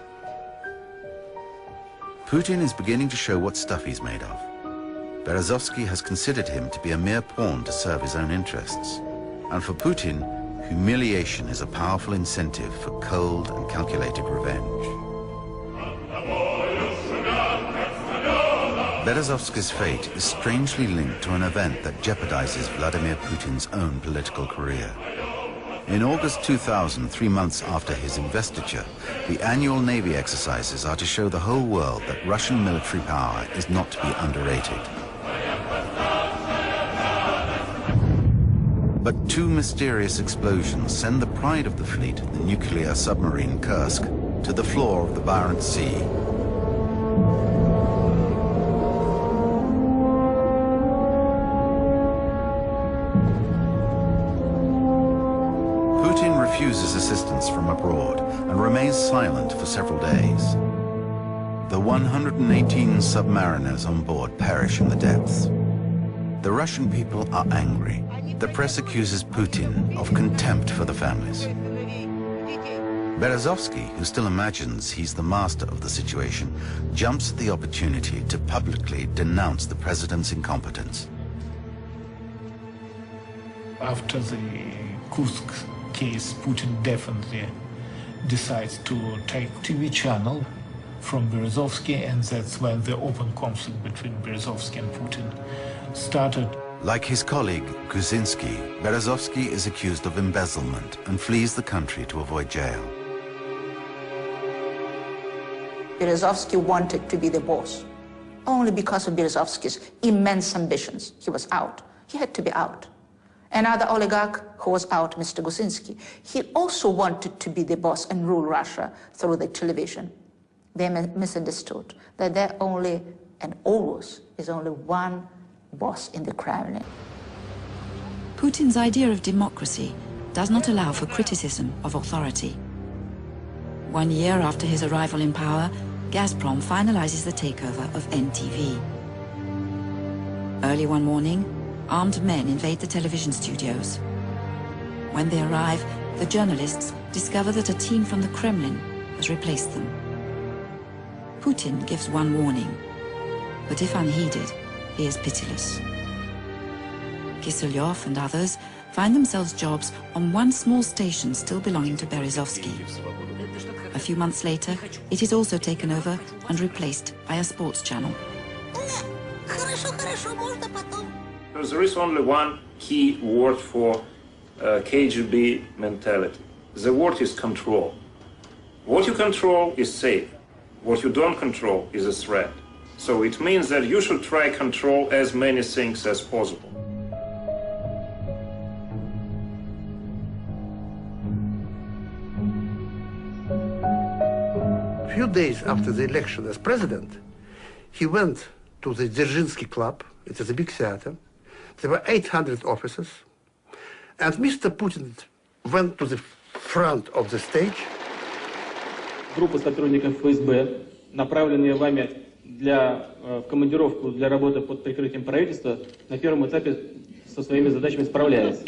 Putin is beginning to show what stuff he's made of. Berezovsky has considered him to be a mere pawn to serve his own interests. And for Putin, humiliation is a powerful incentive for cold and calculated revenge. Berezovsky's fate is strangely linked to an event that jeopardizes Vladimir Putin's own political career. In August 2000, 3 months after his investiture, the annual Navy exercises are to show the whole world that Russian military power is not to be underrated. But two mysterious explosions send the pride of the fleet, the nuclear submarine Kursk, to the floor of the Barents Sea. Putin refuses assistance from abroad and remains silent for several days. The 118 submariners on board perish in the depths. The Russian people are angry. The press accuses Putin of contempt for the families. Berezovsky, who still imagines he's the master of the situation, jumps at the opportunity to publicly denounce the president's incompetence. After the Kursk case, Putin definitely decides to take TV channel from Berezovsky, and that's when the open conflict between Berezovsky and Putin started. Like his colleague, Kuczynski, Berezovsky is accused of embezzlement and flees the country to avoid jail. Berezovsky wanted to be the boss. Only because of Berezovsky's immense ambitions, he was out. He had to be out. Another oligarch who was out, Mr. Kuczynski, he also wanted to be the boss and rule Russia through the television. They misunderstood that there only and always is only one boss in the Kremlin. Putin's idea of democracy does not allow for criticism of authority. 1 year after his arrival in power, Gazprom finalizes the takeover of NTV. Early one morning, armed men invade the television studios. When they arrive, the journalists discover that a team from the Kremlin has replaced them. Putin gives one warning, but if unheeded, he is pitiless. Kiselyov and others find themselves jobs on one small station still belonging to Berezovsky. A few months later, it is also taken over and replaced by a sports channel. There is only one key word for KGB mentality. The word is control. What you control is safe. What you don't control is a threat. So it means that you should try control as many things as possible. A few days after the election as president, he went to the Dzerzhinsky Club. It is a big theater. There were 800 officers. And Mr. Putin went to the front of the stage. Группа сотрудников ФСБ, направленные вами в командировку для работы под прикрытием правительства, на первом этапе со своими задачами справляется.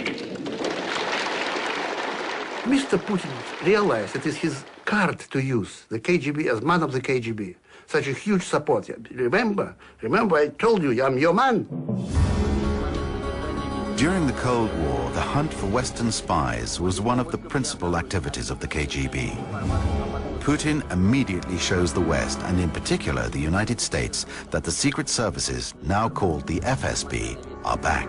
Mr. Putin realized it is his card to use, the KGB as man of the KGB. Such a huge support. Remember I told you, I'm your man. During the Cold War, the hunt for Western spies was one of the principal activities of the KGB. Putin immediately shows the West, and in particular the United States, that the secret services, now called the FSB, are back.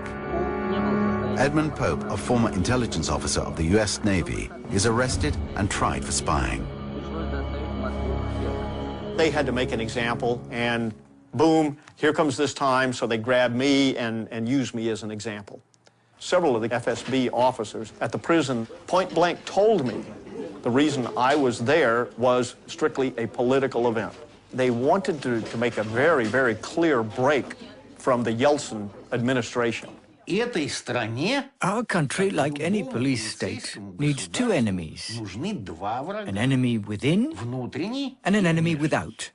Edmund Pope, a former intelligence officer of the US Navy, is arrested and tried for spying. They had to make an example, and boom, here comes this time, so they grab me and use me as an example. Several of the FSB officers at the prison point blank told me the reason I was there was strictly a political event. They wanted to make a very, very clear break from the Yeltsin administration. Our country, like any police state, needs two enemies. An enemy within and an enemy without.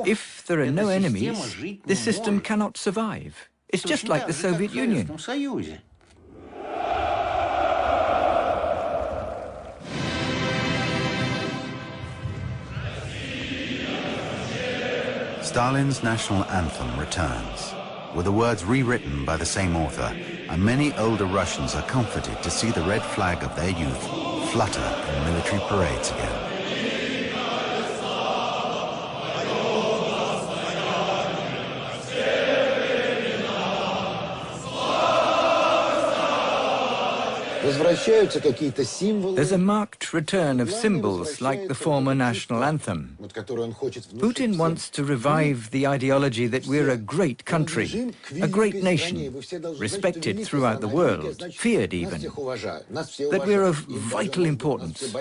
If there are no enemies, the system cannot survive. It's just like the Soviet Union. Stalin's national anthem returns, with the words rewritten by the same author, and many older Russians are comforted to see the red flag of their youth flutter in military parades again. There's a marked return of symbols like the former national anthem. Putin wants to revive the ideology that we're a great country, a great nation, respected throughout the world, feared even, that we're of vital importance.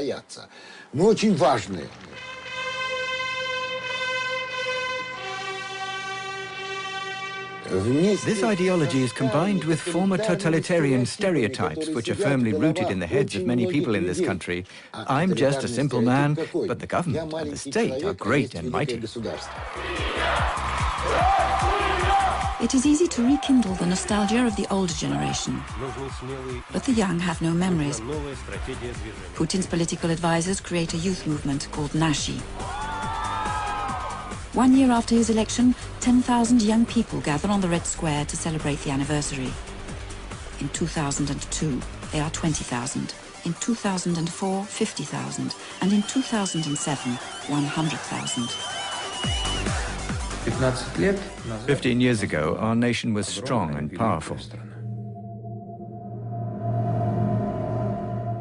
This ideology is combined with former totalitarian stereotypes, which are firmly rooted in the heads of many people in this country. I'm just a simple man, but the government and the state are great and mighty. It is easy to rekindle the nostalgia of the older generation, but the young have no memories. Putin's political advisors create a youth movement called Nashi. 1 year after his election, 10,000 young people gather on the Red Square to celebrate the anniversary. In 2002, they are 20,000. In 2004, 50,000. And in 2007, 100,000. 15 years ago, our nation was strong and powerful.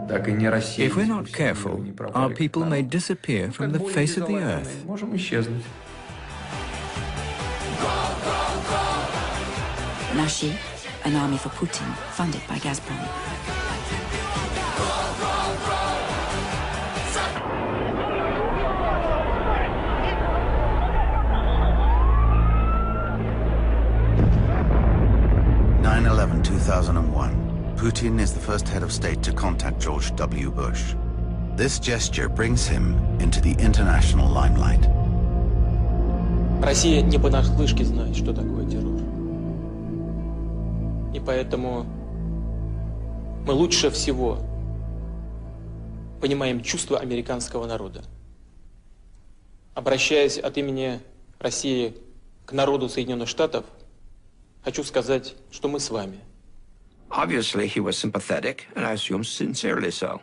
If we're not careful, our people may disappear from the face of the earth. Nashi, an army for Putin, funded by Gazprom. (9/11, 2001). Putin is the first head of state to contact George W. Bush. This gesture brings him into the international limelight. Россия не понаслышке знает, что такое террор. И поэтому мы лучше всего понимаем чувства американского народа. Обращаясь от имени России к народу Соединенных Штатов, хочу сказать, что мы с вами. Obviously, he was sympathetic, and I assume sincerely so.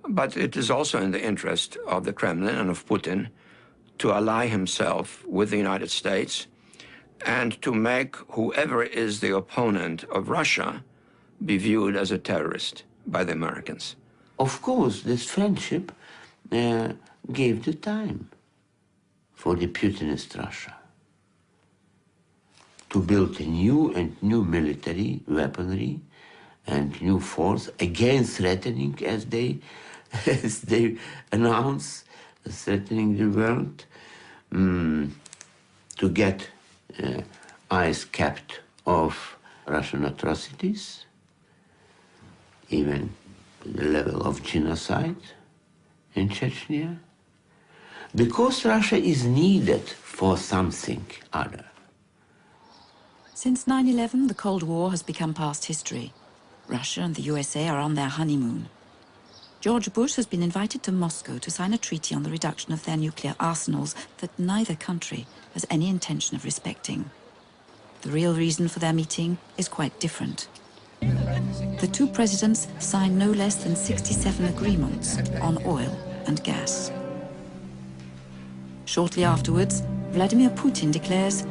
But it is also in the interest of the Kremlin and of Putin to ally himself with the United States and to make whoever is the opponent of Russia be viewed as a terrorist by the Americans. Of course, this friendship gave the time for the Putinist Russia to build a new military weaponry and new force, again threatening, as they announce, threatening the world, to get eyes kept off Russian atrocities, even the level of genocide in Chechnya, because Russia is needed for something other. Since 9/11, the Cold War has become past history. Russia and the USA are on their honeymoon. George Bush has been invited to Moscow to sign a treaty on the reduction of their nuclear arsenals that neither country has any intention of respecting. The real reason for their meeting is quite different. The two presidents signed no less than 67 agreements on oil and gas. Shortly afterwards, Vladimir Putin declares,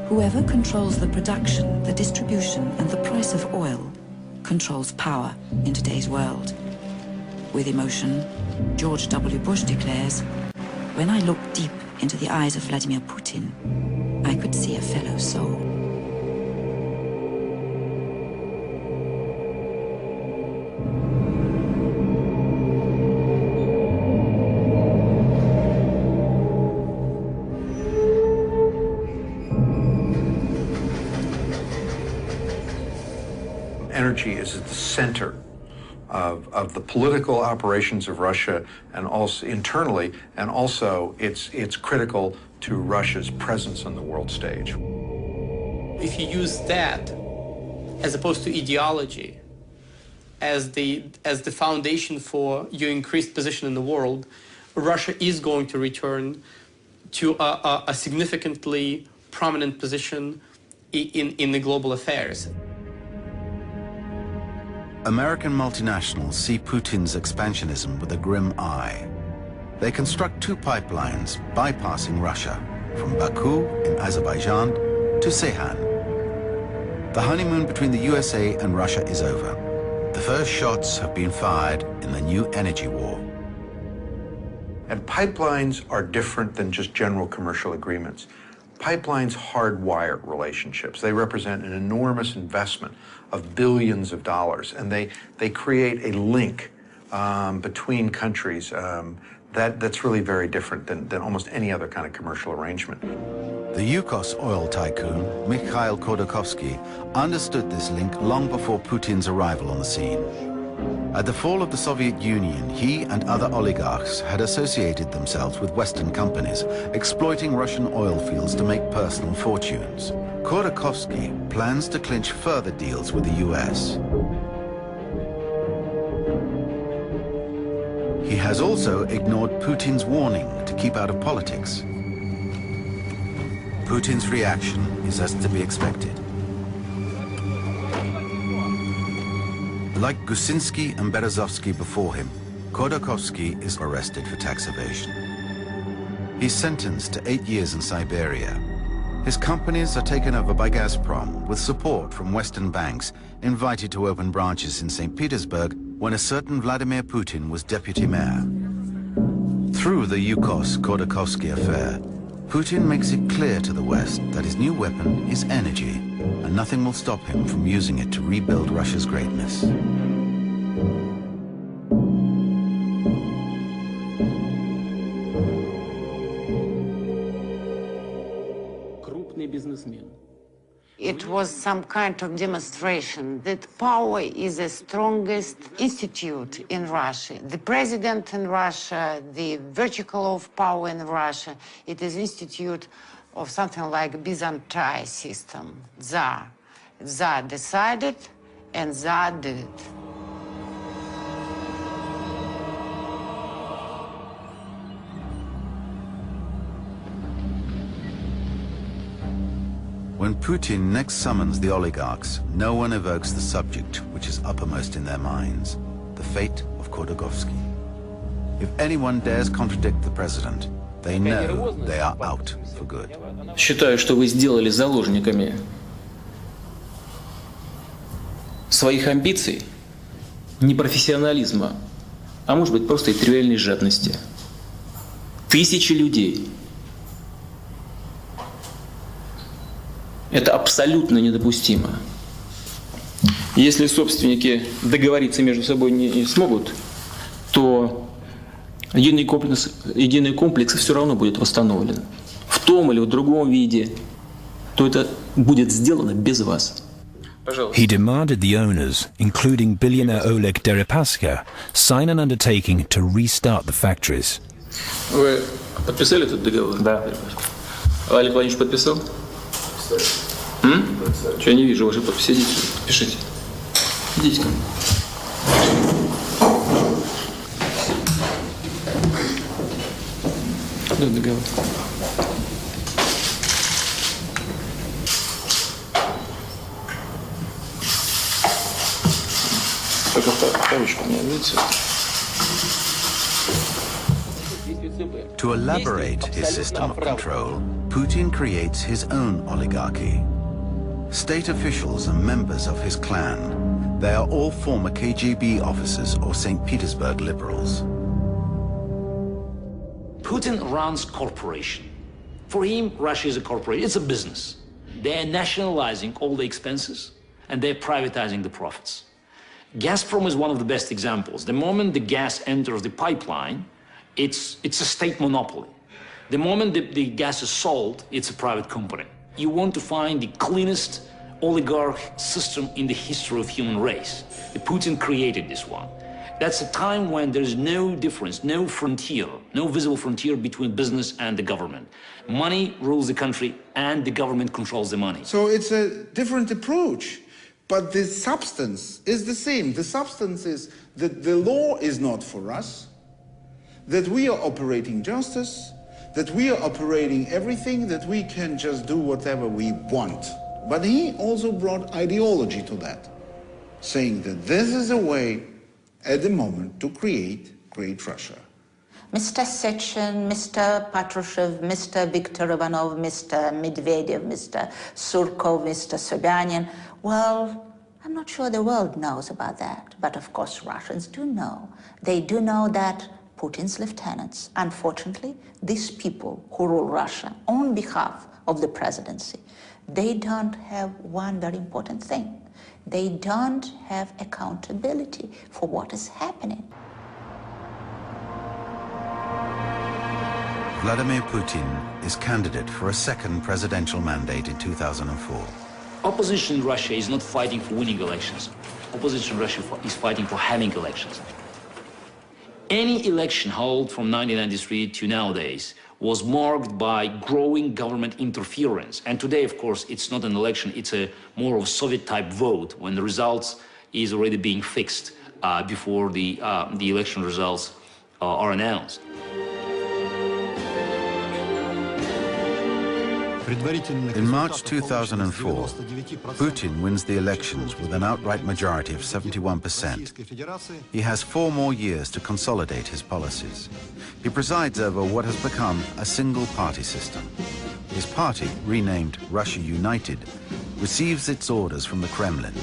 whoever controls the production, the distribution, and the price of oil controls power in today's world. With emotion, George W. Bush declares, when I looked deep into the eyes of Vladimir Putin, I could see a fellow soul. Energy is at the center of the political operations of Russia, and also internally, and also it's critical to Russia's presence on the world stage. If you use that as opposed to ideology as the foundation for your increased position in the world, Russia is going to return to a significantly prominent position in the global affairs. American multinationals see Putin's expansionism with a grim eye. They construct two pipelines bypassing Russia, from Baku in Azerbaijan to Ceyhan. The honeymoon between the USA and Russia is over. The first shots have been fired in the new energy war. And pipelines are different than just general commercial agreements. Pipelines hardwire relationships. They represent an enormous investment of billions of dollars, and they create a link between countries That's really very different than almost any other kind of commercial arrangement. The Yukos oil tycoon, Mikhail Khodorkovsky, understood this link long before Putin's arrival on the scene. At the fall of the Soviet Union, he and other oligarchs had associated themselves with Western companies, exploiting Russian oil fields to make personal fortunes. Khodorkovsky plans to clinch further deals with the US. He has also ignored Putin's warning to keep out of politics. Putin's reaction is as to be expected. Like Gusinsky and Berezovsky before him, Khodorkovsky is arrested for tax evasion. He's sentenced to 8 years in Siberia. His companies are taken over by Gazprom with support from Western banks invited to open branches in St. Petersburg when a certain Vladimir Putin was deputy mayor. Through the Yukos-Khodorkovsky affair, Putin makes it clear to the West that his new weapon is energy, and nothing will stop him from using it to rebuild Russia's greatness. It was some kind of demonstration that power is the strongest institute in Russia. The president in Russia, the vertical of power in Russia, it is institute of something like Byzantine system. Tsar. Tsar decided and Tsar did it. When Putin next summons the oligarchs, no one evokes the subject which is uppermost in their minds, the fate of Khodorkovsky. If anyone dares contradict the president, they know they are out for good. Считаю, что вы сделали заложниками своих амбиций, непрофессионализма, а может быть просто и тривиальной жадности. Тысячи людей. Это абсолютно недопустимо. Если собственники договориться между собой не смогут, то единый комплекс все равно будет восстановлен. В том или в другом виде, то это будет сделано без вас. He demanded the owners, including billionaire Oleg Deripaska, sign an undertaking to restart the factories. Вы подписали этот договор? Да. Олег Владимирович подписал? Что я не вижу вашей подписи? Идите, подпишите. Идите ко мне. Да, договор. Только вторичку мне, видите? To elaborate his system of control, Putin creates his own oligarchy. State officials and members of his clan, they are all former KGB officers or St. Petersburg liberals. Putin runs corporation. For him, Russia is a corporation, it's a business. They're nationalizing all the expenses and they're privatizing the profits. Gazprom is one of the best examples. The moment the gas enters the pipeline, it's a state monopoly. The moment the gas is sold, it's a private company. You want to find the cleanest oligarch system in the history of human race. Putin created this one. That's a time when there's no difference, no frontier, no visible frontier between business and the government. Money rules the country and the government controls the money. So it's a different approach, but the substance is the same. The substance is that the law is not for us, that we are operating justice, that we are operating everything, that we can just do whatever we want. But he also brought ideology to that, saying that this is a way at the moment to create great Russia. Mr. Sechin, Mr. Patrushev, Mr. Viktor Ivanov, Mr. Medvedev, Mr. Surkov, Mr. Sobyanin, well, I'm not sure the world knows about that, but of course Russians do know. They do know that Putin's lieutenants, unfortunately, these people who rule Russia on behalf of the presidency, they don't have one very important thing. They don't have accountability for what is happening. Vladimir Putin is candidate for a second presidential mandate in 2004. Opposition in Russia is not fighting for winning elections. Opposition in Russia is fighting for having elections. Any election held from 1993 to nowadays was marked by growing government interference. And today, of course, it's not an election, it's a more of a Soviet-type vote when the results is already being fixed before the election results are announced. In March 2004, Putin wins the elections with an outright majority of 71%. He has 4 more years to consolidate his policies. He presides over what has become a single-party system. His party, renamed Russia United, receives its orders from the Kremlin.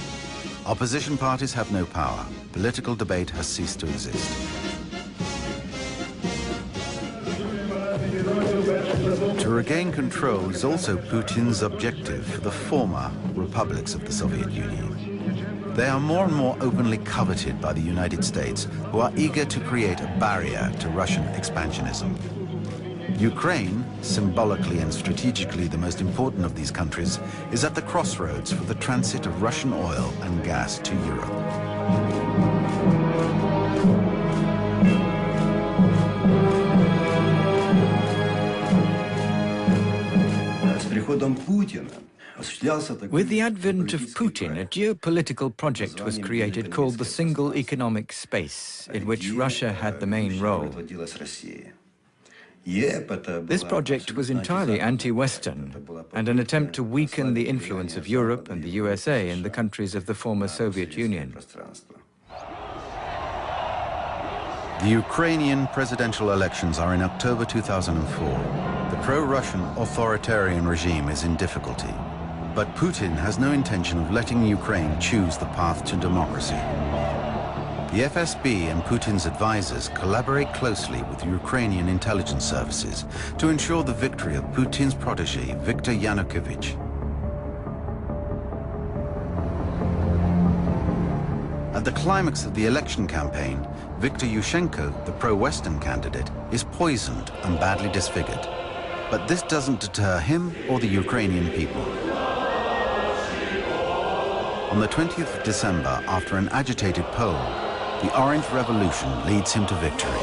Opposition parties have no power. Political debate has ceased to exist. To regain control is also Putin's objective for the former republics of the Soviet Union. They are more and more openly coveted by the United States, who are eager to create a barrier to Russian expansionism. Ukraine, symbolically and strategically the most important of these countries, is at the crossroads for the transit of Russian oil and gas to Europe. With the advent of Putin, a geopolitical project was created called the Single Economic Space, in which Russia had the main role. This project was entirely anti-Western and an attempt to weaken the influence of Europe and the USA in the countries of the former Soviet Union. The Ukrainian presidential elections are in October 2004. The pro-Russian authoritarian regime is in difficulty, but Putin has no intention of letting Ukraine choose the path to democracy. The FSB and Putin's advisors collaborate closely with Ukrainian intelligence services to ensure the victory of Putin's protege, Viktor Yanukovych. At the climax of the election campaign, Viktor Yushchenko, the pro-Western candidate, is poisoned and badly disfigured. But this doesn't deter him or the Ukrainian people. On the 20th of December, after an agitated poll, the Orange Revolution leads him to victory.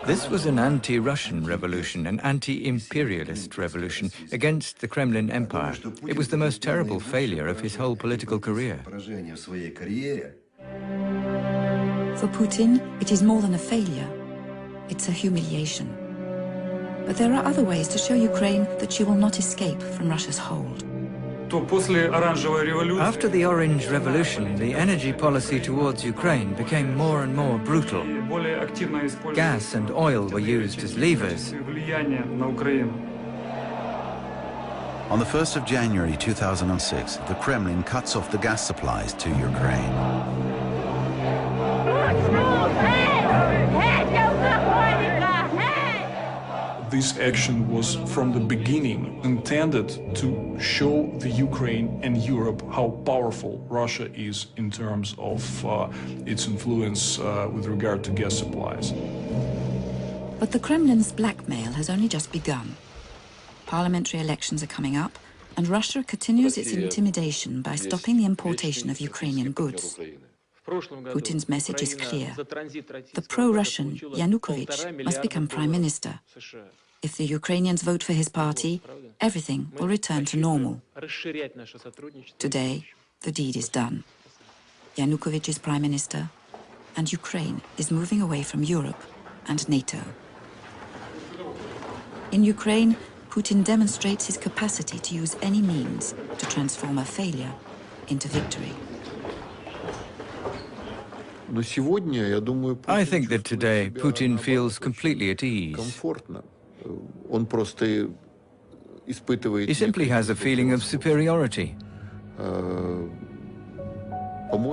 This was an anti-Russian revolution, an anti-imperialist revolution against the Kremlin Empire. It was the most terrible failure of his whole political career. For Putin, it is more than a failure. It's a humiliation. But there are other ways to show Ukraine that she will not escape from Russia's hold. After the Orange Revolution, the energy policy towards Ukraine became more and more brutal. Gas and oil were used as levers. On the 1st of January 2006, the Kremlin cuts off the gas supplies to Ukraine. This action was from the beginning intended to show the Ukraine and Europe how powerful Russia is in terms of its influence with regard to gas supplies. But the Kremlin's blackmail has only just begun. Parliamentary elections are coming up, and Russia continues its intimidation by stopping the importation of Ukrainian goods. Putin's message is clear. The pro-Russian Yanukovych must become prime minister. If the Ukrainians vote for his party, everything will return to normal. Today, the deed is done. Yanukovych is prime minister, and Ukraine is moving away from Europe and NATO. In Ukraine, Putin demonstrates his capacity to use any means to transform a failure into victory. I think that today Putin feels completely at ease. He simply has a feeling of superiority.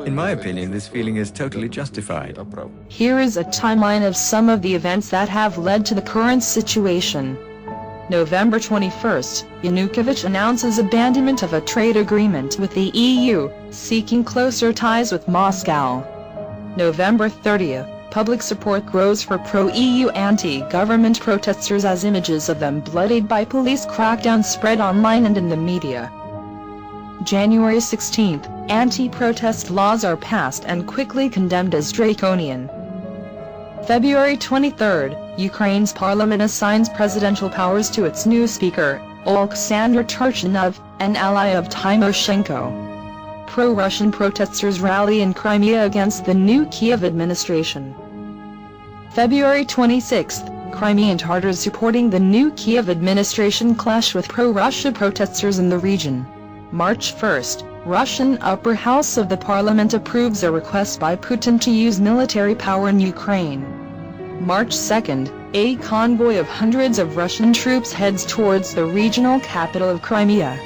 In my opinion, this feeling is totally justified. Here is a timeline of some of the events that have led to the current situation. November 21st, Yanukovych announces abandonment of a trade agreement with the EU, seeking closer ties with Moscow. November 30th, public support grows for pro-EU anti-government protesters as images of them bloodied by police crackdown spread online and in the media. January 16th, anti-protest laws are passed and quickly condemned as draconian. February 23rd, Ukraine's parliament assigns presidential powers to its new speaker, Oleksandr Turchinov, an ally of Tymoshenko. Pro-Russian protesters rally in Crimea against the new Kiev administration. February 26th, Crimean Tatars supporting the new Kiev administration clash with pro-Russia protesters in the region. March 1st, Russian upper house of the parliament approves a request by Putin to use military power in Ukraine. March 2nd, a convoy of hundreds of Russian troops heads towards the regional capital of Crimea.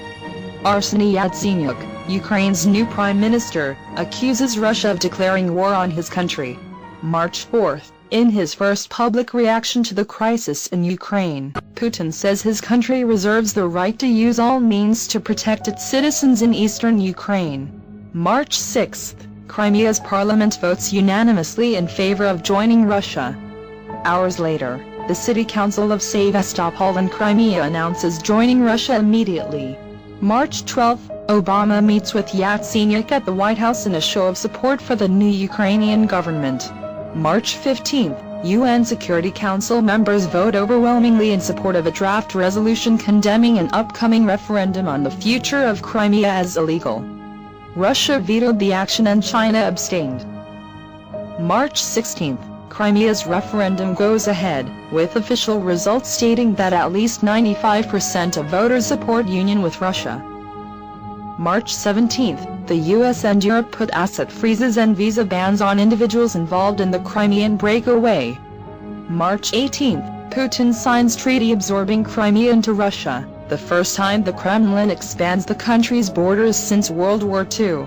Arseniy Yatsenyuk, Ukraine's new prime minister, accuses Russia of declaring war on his country. March 4th, in his first public reaction to the crisis in Ukraine, Putin says his country reserves the right to use all means to protect its citizens in eastern Ukraine. March 6th, Crimea's parliament votes unanimously in favor of joining Russia. Hours later, the city council of Sevastopol in Crimea announces joining Russia immediately. March 12th, Obama meets with Yatsenyuk at the White House in a show of support for the new Ukrainian government. March 15th, UN Security Council members vote overwhelmingly in support of a draft resolution condemning an upcoming referendum on the future of Crimea as illegal. Russia vetoed the action and China abstained. March 16th, Crimea's referendum goes ahead, with official results stating that at least 95% of voters support union with Russia. March 17th, the US and Europe put asset freezes and visa bans on individuals involved in the Crimean breakaway. March 18th, Putin signs treaty absorbing Crimea into Russia, the first time the Kremlin expands the country's borders since World War II.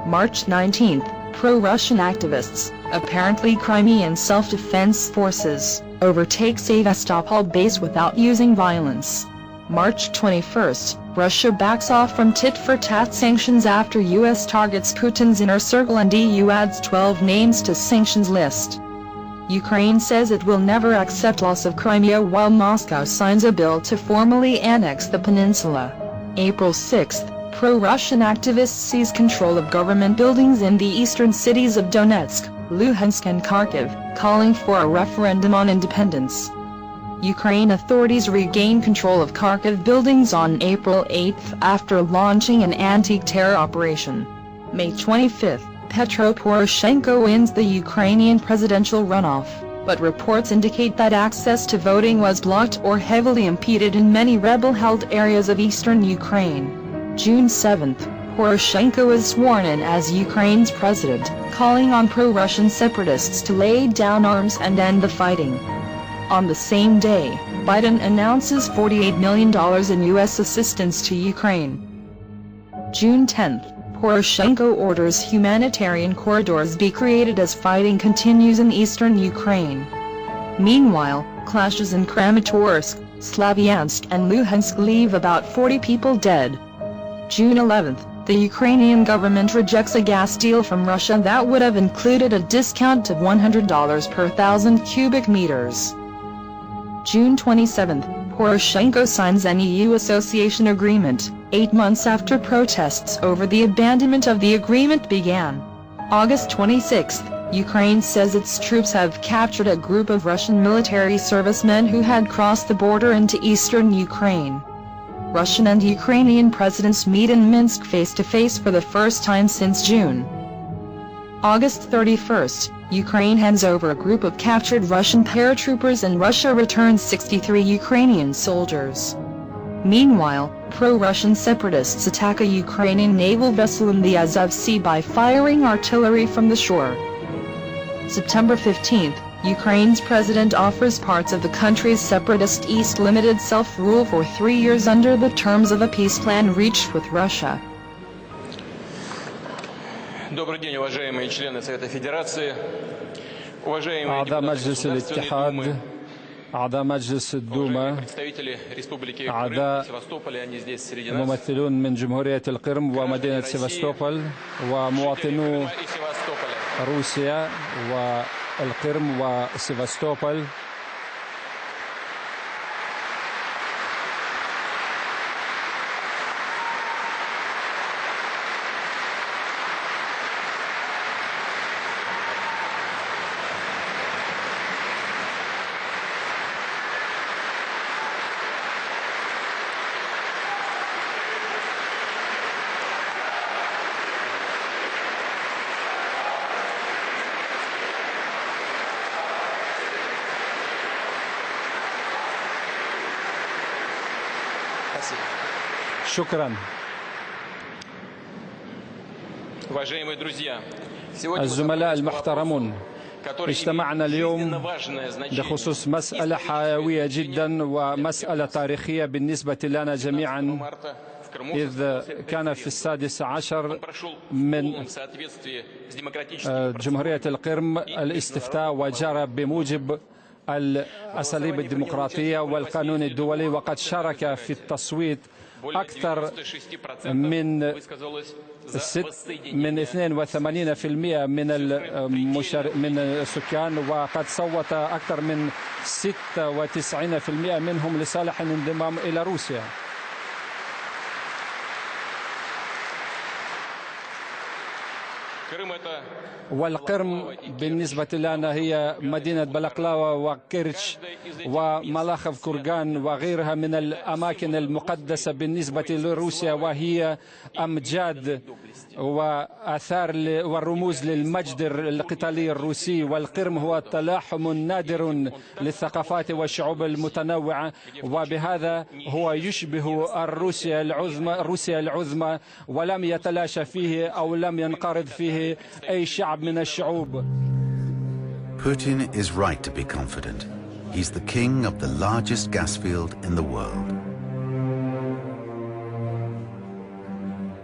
March 19th, pro-Russian activists, apparently Crimean self-defense forces, overtake Sevastopol base without using violence. March 21st, Russia backs off from tit-for-tat sanctions after US targets Putin's inner circle and EU adds 12 names to sanctions list. Ukraine says it will never accept loss of Crimea while Moscow signs a bill to formally annex the peninsula. April 6th, pro-Russian activists seize control of government buildings in the eastern cities of Donetsk, Luhansk and Kharkiv, calling for a referendum on independence. Ukraine authorities regain control of Kharkiv buildings on April 8th after launching an anti-terror operation. May 25th, Petro Poroshenko wins the Ukrainian presidential runoff, but reports indicate that access to voting was blocked or heavily impeded in many rebel-held areas of eastern Ukraine. June 7th, Poroshenko is sworn in as Ukraine's president, calling on pro-Russian separatists to lay down arms and end the fighting. On the same day, Biden announces $48 million in U.S. assistance to Ukraine. June 10th, Poroshenko orders humanitarian corridors be created as fighting continues in eastern Ukraine. Meanwhile, clashes in Kramatorsk, Slavyansk and Luhansk leave about 40 people dead. June 11th, the Ukrainian government rejects a gas deal from Russia that would have included a discount of $100 per 1,000 cubic meters. June 27th, Poroshenko signs an EU association agreement, 8 months after protests over the abandonment of the agreement began. August 26th, Ukraine says its troops have captured a group of Russian military servicemen who had crossed the border into eastern Ukraine. Russian and Ukrainian presidents meet in Minsk face-to-face for the first time since June. August 31st, Ukraine hands over a group of captured Russian paratroopers and Russia returns 63 Ukrainian soldiers. Meanwhile, pro-Russian separatists attack a Ukrainian naval vessel in the Azov Sea by firing artillery from the shore. September 15th, Ukraine's president offers parts of the country's separatist East limited self-rule for 3 years under the terms of a peace plan reached with Russia. Добрый день, уважаемые члены Совета Федерации, уважаемые أعضاء مجلس الاتحاد، أعضاء مجلس الدوما، представители Республики Крым, أعضاء Севастополя, они здесь среди нас. ممثلون من جمهورية القرم ومدينة سيفاستوبول ومواطنو روسيا والقرم وسيفاستوبول. شكرا. الزملاء المحترمون، اجتمعنا اليوم بخصوص مسألة حيوية جدا ومسألة تاريخية بالنسبة لنا جميعا، إذ كان في 16 من جمهورية القرم الاستفتاء وجرى بموجب الأساليب الديمقراطية والقانون الدولي، وقد شارك في التصويت أكثر من 82% من السكان، وقد صوت أكثر من 96% منهم لصالح الانضمام إلى روسيا. والقرم بالنسبة لنا هي مدينة بلقلاوة وكيرتش وملاخف كورغان وغيرها من الأماكن المقدسة بالنسبة لروسيا، وهي أمجاد وآثار والرموز للمجد القتالي الروسي. والقرم هو تلاحم نادر للثقافات والشعوب المتنوعة، وبهذا هو يشبه روسيا العظمى، ولم يتلاشى فيه أو لم ينقرض فيه أي شعب من الشعوب. Putin is right to be confident. He's the king of the largest gas field in the world.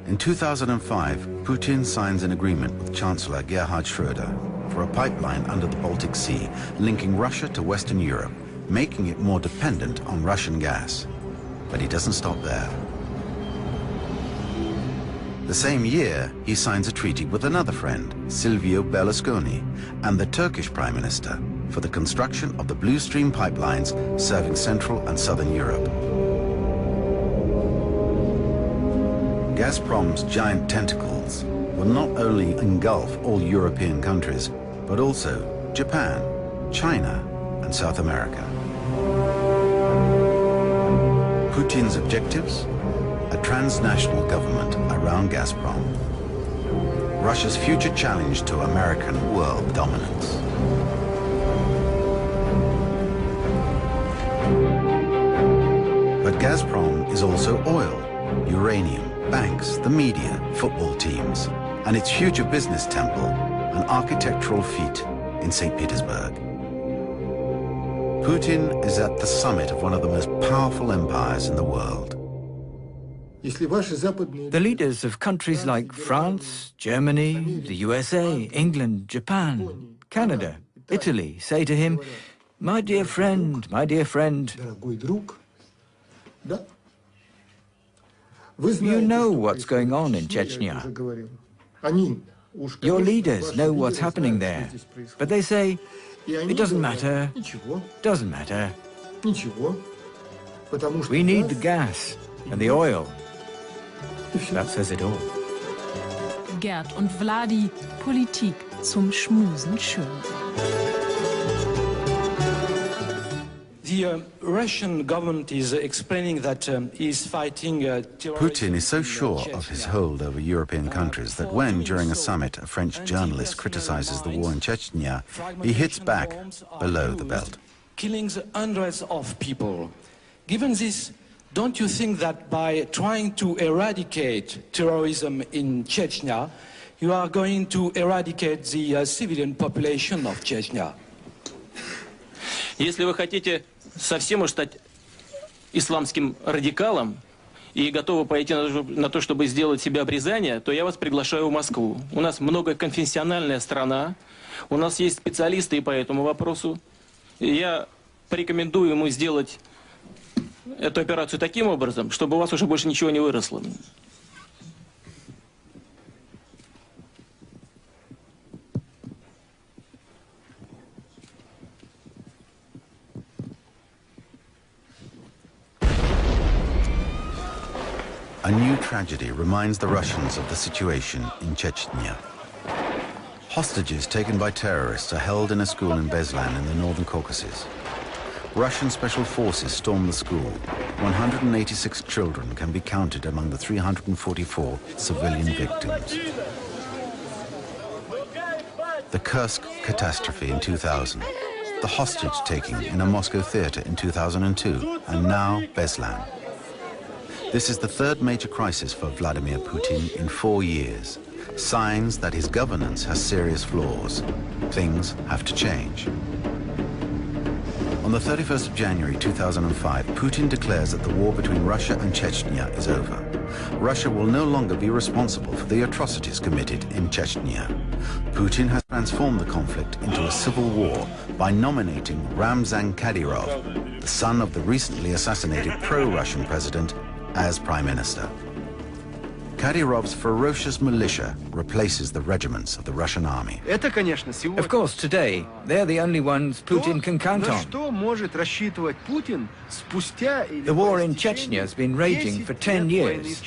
In 2005, Putin signs an agreement with Chancellor Gerhard Schröder for a pipeline under the Baltic Sea linking Russia to Western Europe, making it more dependent on Russian gas. But he doesn't stop there. The same year, he signs a treaty with another friend, Silvio Berlusconi, and the Turkish Prime Minister for the construction of the Blue Stream pipelines serving Central and Southern Europe. Gazprom's giant tentacles will not only engulf all European countries, but also Japan, China, and South America. Putin's objectives? A transnational government around Gazprom. Russia's future challenge to American world dominance. But Gazprom is also oil, uranium, banks, the media, football teams, and its future business temple, an architectural feat in St. Petersburg. Putin is at the summit of one of the most powerful empires in the world. The leaders of countries like France, Germany, the USA, England, Japan, Canada, Italy say to him, my dear friend, you know what's going on in Chechnya. Your leaders know what's happening there. But they say, it doesn't matter, doesn't matter. We need the gas and the oil. That says it all. Gerd und Vladi, Politik zum Schmusen schön. The Russian government is explaining that he's fighting Putin is so sure of his hold over European countries that when, during a summit, a French journalist criticizes the war in Chechnya, he hits back below the belt. Killing hundreds of people. Given this, don't you think that by trying to eradicate terrorism in Chechnya, you are going to eradicate the civilian population of Chechnya? Если вы хотите совсем уж стать исламским радикалом и готовы пойти на то, чтобы сделать себе обрезание, то я вас приглашаю в Москву. У нас многоконфессиональная страна, у нас есть специалисты и по этому вопросу. И я порекомендую ему сделать эту операцию таким образом, чтобы у вас уже больше ничего не выросло. tragedy reminds the Russians of the situation in Chechnya. Hostages taken by terrorists are held in a school in Beslan in the northern Caucasus. Russian special forces storm the school. 186 children can be counted among the 344 civilian victims. The Kursk catastrophe in 2000, the hostage-taking in a Moscow theater in 2002, and now Beslan. This is the third major crisis for Vladimir Putin in 4 years. Signs that his governance has serious flaws. Things have to change. On the 31st of January 2005, Putin declares that the war between Russia and Chechnya is over. Russia will no longer be responsible for the atrocities committed in Chechnya. Putin has transformed the conflict into a civil war by nominating Ramzan Kadyrov, the son of the recently assassinated pro-Russian president, as prime minister. Kadyrov's ferocious militia replaces the regiments of the Russian army. Of course, today, they're the only ones Putin can count on. The war in Chechnya has been raging for 10 years.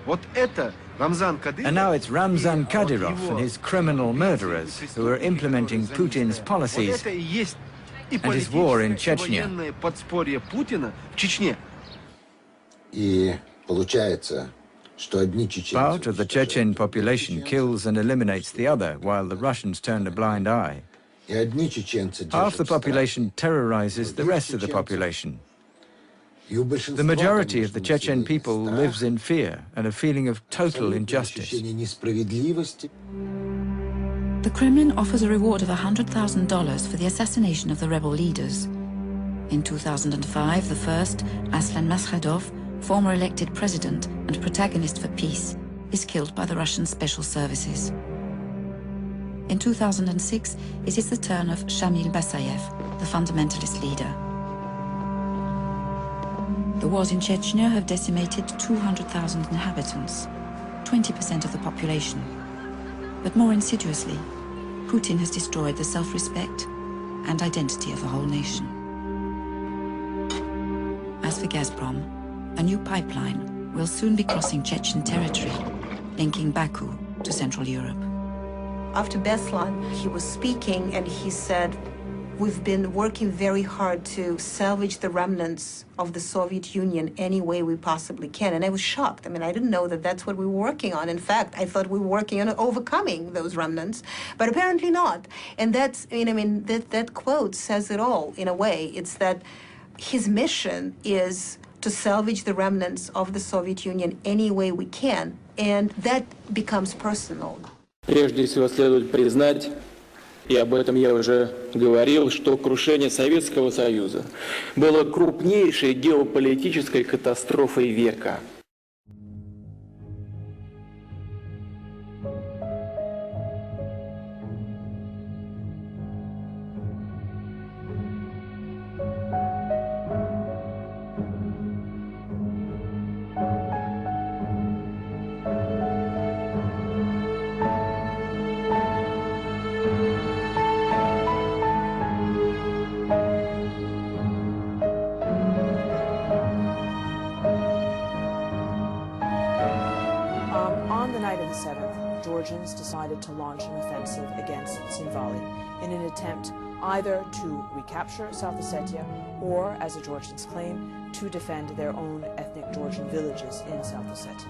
And now it's Ramzan Kadyrov and his criminal murderers who are implementing Putin's policies and his war in Chechnya. Part of the Chechen population kills and eliminates the other, while the Russians turn a blind eye. Half the population terrorizes the rest of the population. The majority of the Chechen people lives in fear and a feeling of total injustice. The Kremlin offers a reward of $100,000 for the assassination of the rebel leaders. In 2005, the first, Aslan Maskhadov, former elected president and protagonist for peace, is killed by the Russian special services. In 2006, it is the turn of Shamil Basayev, the fundamentalist leader. The wars in Chechnya have decimated 200,000 inhabitants, 20% of the population. But more insidiously, Putin has destroyed the self-respect and identity of the whole nation. As for Gazprom, a new pipeline will soon be crossing Chechen territory, linking Baku to Central Europe. After Beslan, he was speaking and he said, "We've been working very hard to salvage the remnants of the Soviet Union any way we possibly can." And I was shocked. I mean, I didn't know that that's what we were working on. In fact, I thought we were working on overcoming those remnants, but apparently not. And that's, I mean, that quote says it all in a way. It's that his mission is to salvage the remnants of the Soviet Union any way we can, and that becomes personal. Прежде всего следует признать, и об этом я уже говорил, что крушение Советского Союза было крупнейшей геополитической катастрофой века. Georgians decided to launch an offensive against Tsinvali in an attempt either to recapture South Ossetia or, as the Georgians claim, to defend their own ethnic Georgian villages in South Ossetia.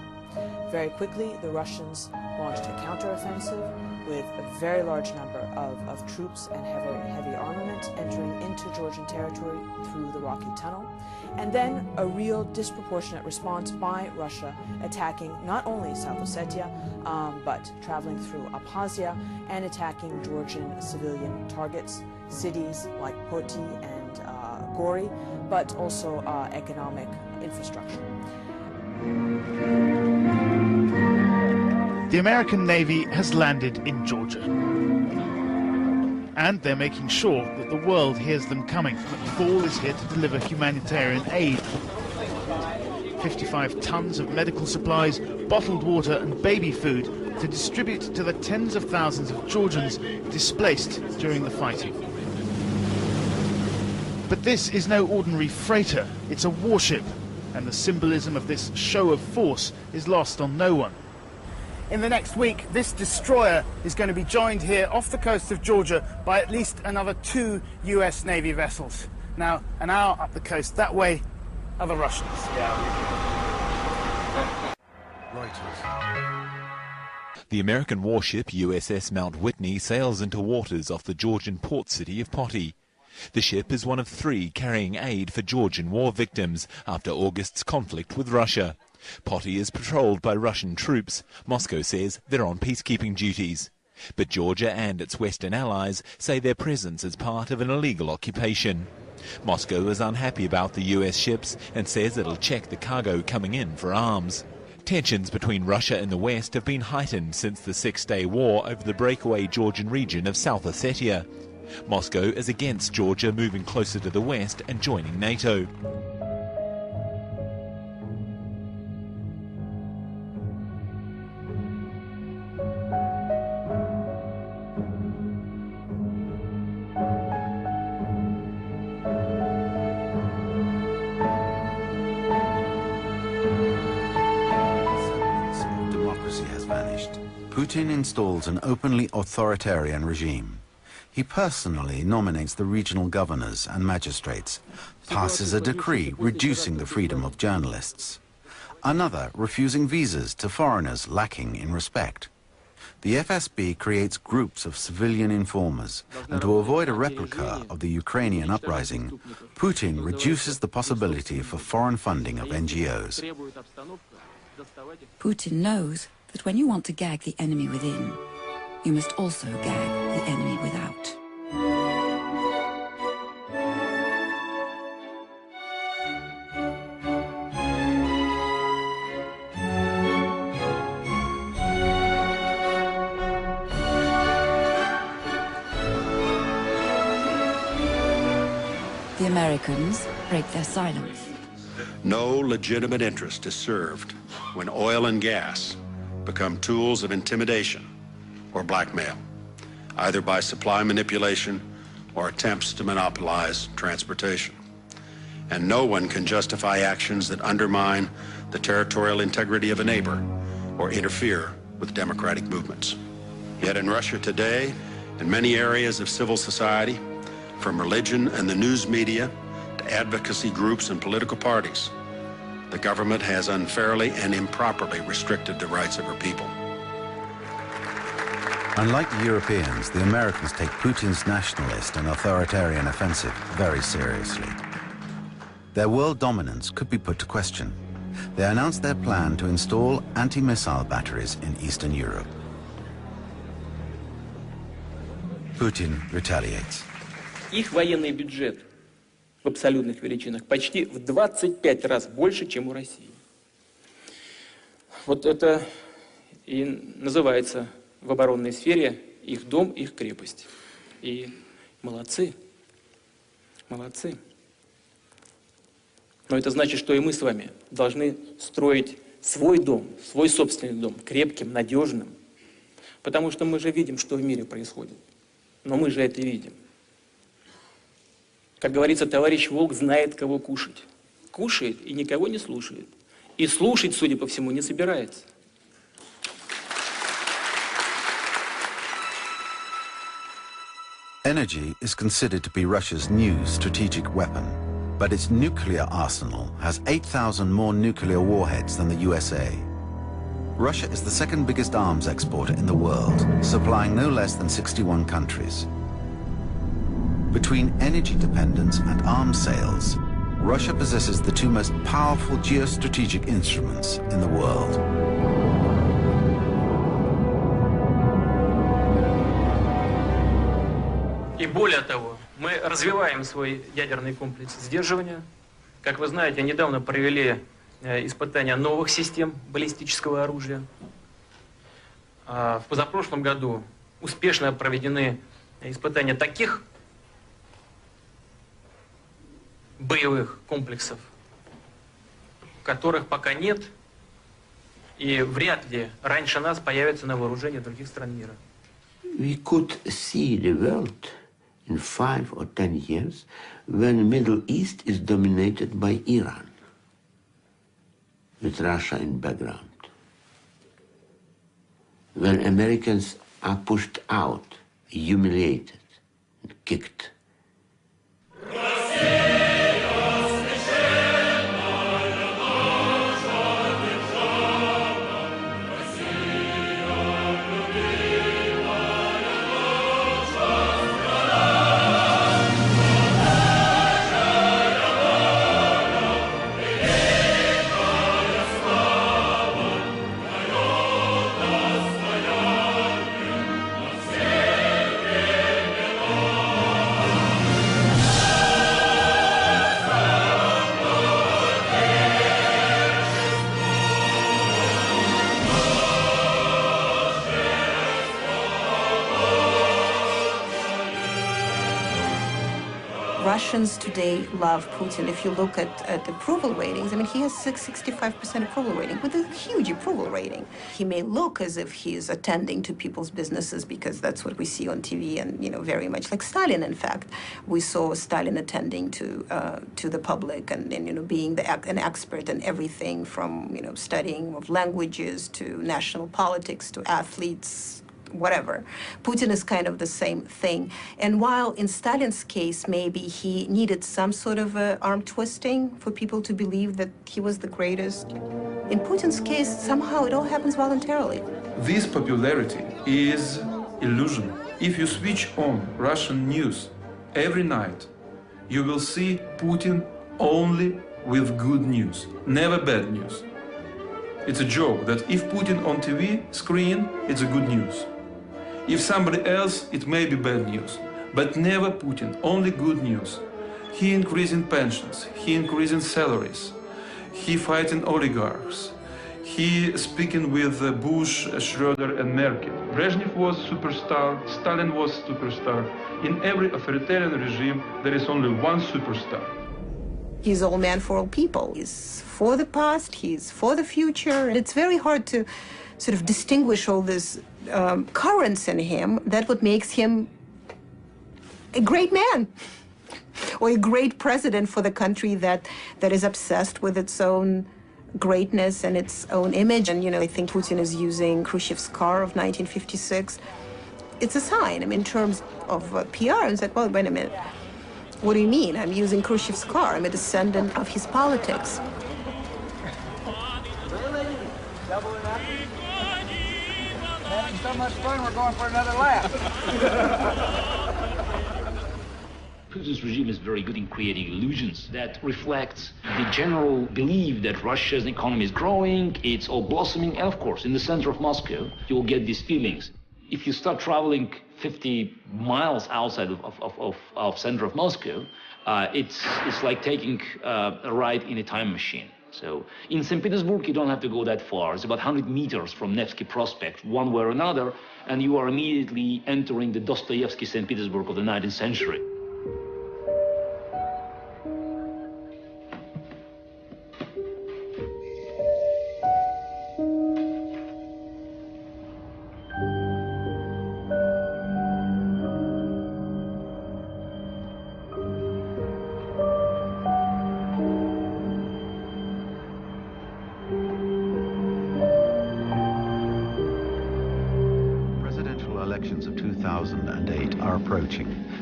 Very quickly, the Russians launched a counteroffensive with a very large number of troops and heavy armament entering into Georgian territory through the Rocky Tunnel. And then a real disproportionate response by Russia, attacking not only South Ossetia, but traveling through Abkhazia and attacking Georgian civilian targets, cities like Poti and Gori, but also economic infrastructure. The American Navy has landed in Georgia. And they're making sure that the world hears them coming. McFaul is here to deliver humanitarian aid. 55 tons of medical supplies, bottled water and baby food to distribute to the tens of thousands of Georgians displaced during the fighting. But this is no ordinary freighter, it's a warship. and the symbolism of this show of force is lost on no one. In the next week, this destroyer is going to be joined here off the coast of Georgia by at least another 2 US Navy vessels. Now, an hour up the coast that way are the Russians. The American warship USS Mount Whitney sails into waters off the Georgian port city of Poti. The ship is one of 3 carrying aid for Georgian war victims after August's conflict with Russia. Poti is patrolled by Russian troops. Moscow says they're on peacekeeping duties. But Georgia and its Western allies say their presence is part of an illegal occupation. Moscow is unhappy about the US ships and says it'll check the cargo coming in for arms. Tensions between Russia and the West have been heightened since the Six-Day War over the breakaway Georgian region of South Ossetia. Moscow is against Georgia moving closer to the West and joining NATO. Putin installs an openly authoritarian regime. He personally nominates the regional governors and magistrates, passes a decree reducing the freedom of journalists, another refusing visas to foreigners lacking in respect. The FSB creates groups of civilian informers, and to avoid a replica of the Ukrainian uprising, Putin reduces the possibility for foreign funding of NGOs. Putin knows that when you want to gag the enemy within, you must also gag the enemy without. The Americans break their silence. No legitimate interest is served when oil and gas become tools of intimidation or blackmail, either by supply manipulation or attempts to monopolize transportation. And no one can justify actions that undermine the territorial integrity of a neighbor or interfere with democratic movements. Yet in Russia today, in many areas of civil society, from religion and the news media to advocacy groups and political parties, the government has unfairly and improperly restricted the rights of her people. Unlike the Europeans, the Americans take Putin's nationalist and authoritarian offensive very seriously. Their world dominance could be put to question. They announced their plan to install anti-missile batteries in Eastern Europe. Putin retaliates. Их военный бюджет в абсолютных величинах почти в 25 раз больше, чем у России. Вот это и называется в оборонной сфере их дом, их крепость. И молодцы, молодцы. Но это значит, что и мы с вами должны строить свой дом, свой собственный дом, крепким, надежным. Потому что мы же видим, что в мире происходит. Но мы же это видим. Как говорится, товарищ волк знает, кого кушать. Кушает и никого не слушает. И слушать, судя по всему, не собирается. Energy is considered to be Russia's new strategic weapon, but its nuclear arsenal has 8,000 more nuclear warheads than the USA. Russia is the second biggest arms exporter in the world, supplying no less than 61 countries. Between energy dependence and arms sales, Russia possesses the 2 most powerful geostrategic instruments in the world. И более того, мы развиваем свой ядерный комплекс сдерживания. Как вы знаете, недавно провели испытания новых систем баллистического оружия. В позапрошлом году успешно проведены испытания таких боевых комплексов, которых пока нет, и вряд ли раньше нас появятся на вооружении других стран мира. We could see the world in 5 or 10 years when the Middle East is dominated by Iran. with Russia in background. When Americans are pushed out, humiliated, and kicked. Russians today love Putin. If you look at approval ratings, I mean, he has 65% approval rating, with a huge approval rating. He may look as if he's attending to people's businesses because that's what we see on TV, and, you know, very much like Stalin, in fact. We saw Stalin attending to the public and you know, being an expert in everything from, you know, studying of languages to national politics to athletes, whatever. Putin is kind of the same thing. And while in Stalin's case, maybe he needed some sort of arm twisting for people to believe that he was the greatest, in Putin's case, somehow it all happens voluntarily. This popularity is illusion. If you switch on Russian news every night, you will see Putin only with good news, never bad news. It's a joke that if Putin on TV screen, it's a good news. If somebody else, it may be bad news, but never Putin, only good news. He increasing pensions, he increasing salaries, he fighting oligarchs, he speaking with Bush, Schroeder and Merkel. Brezhnev was superstar, Stalin was superstar. In every authoritarian regime, there is only one superstar. He's all man for all people. He's for the past, he's for the future. It's very hard to sort of distinguish all this currents in him that what makes him a great man or a great president for the country that is obsessed with its own greatness and its own image. And, you know, I think Putin is using Khrushchev's car of 1956. It's a sign. I mean, in terms of PR, I said, well, wait a minute. What do you mean? I'm using Khrushchev's car. I'm a descendant of his politics. Having so much fun, we're going for another lap. Putin's regime is very good in creating illusions that reflect the general belief that Russia's economy is growing, it's all blossoming, and of course, in the center of Moscow, you'll get these feelings. If you start traveling 50 miles outside of center of Moscow, it's like taking a ride in a time machine. So in St. Petersburg, you don't have to go that far. It's about 100 meters from Nevsky Prospect, one way or another, and you are immediately entering the Dostoevsky St. Petersburg of the 19th century.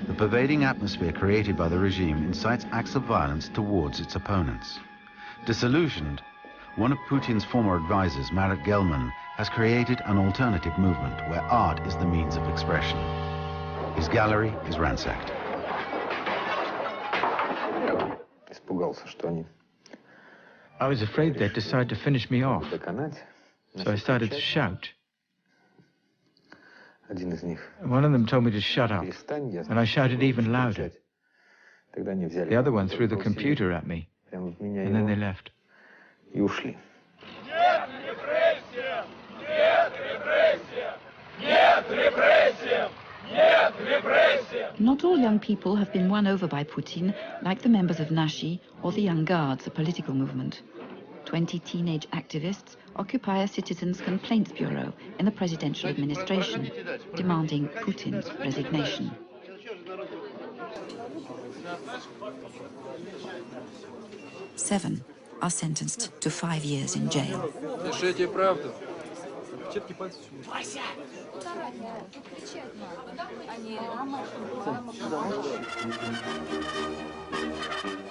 The pervading atmosphere created by the regime incites acts of violence towards its opponents. Disillusioned, one of Putin's former advisors, Marat Gelman, has created an alternative movement where art is the means of expression. His gallery is ransacked. I was afraid they'd decide to finish me off, so I started to shout. One of them told me to shut up, and I shouted even louder. The other one threw the computer at me, and then they left. Not all young people have been won over by Putin, like the members of Nashi or the Young Guards, a political movement. 20 teenage activists occupy a citizens' complaints bureau in the presidential administration, demanding Putin's resignation. Seven, are sentenced to 5 years in jail.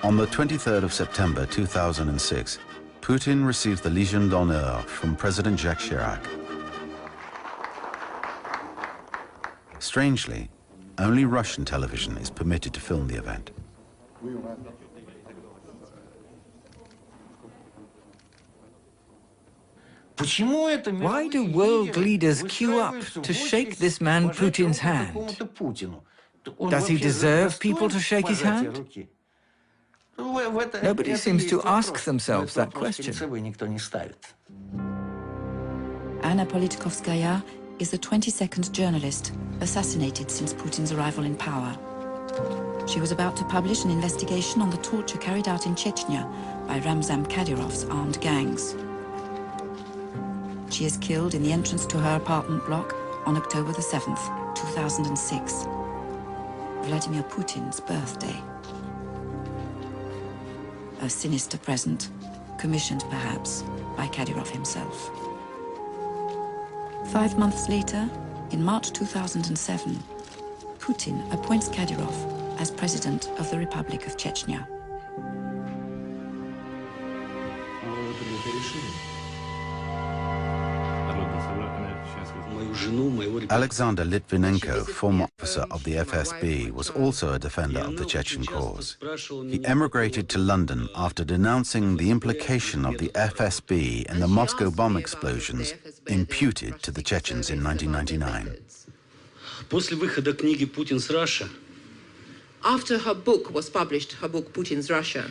On the 23rd of September 2006, Putin received the Légion d'honneur from President Jacques Chirac. Strangely, only Russian television is permitted to film the event. Why do world leaders queue up to shake this man Putin's hand? Does he deserve people to shake his hand? Nobody seems to ask themselves that question. Anna Politkovskaya is the 22nd journalist assassinated since Putin's arrival in power. She was about to publish an investigation on the torture carried out in Chechnya by Ramzan Kadyrov's armed gangs. She is killed in the entrance to her apartment block on October the 7th, 2006, Vladimir Putin's birthday. A sinister present, commissioned perhaps by Kadyrov himself. 5 months later, in March 2007, Putin appoints Kadyrov as president of the Republic of Chechnya. Alexander Litvinenko, former officer of the FSB, was also a defender of the Chechen cause. He emigrated to London after denouncing the implication of the FSB in the Moscow bomb explosions imputed to the Chechens in 1999. After her book was published, her book Putin's Russia,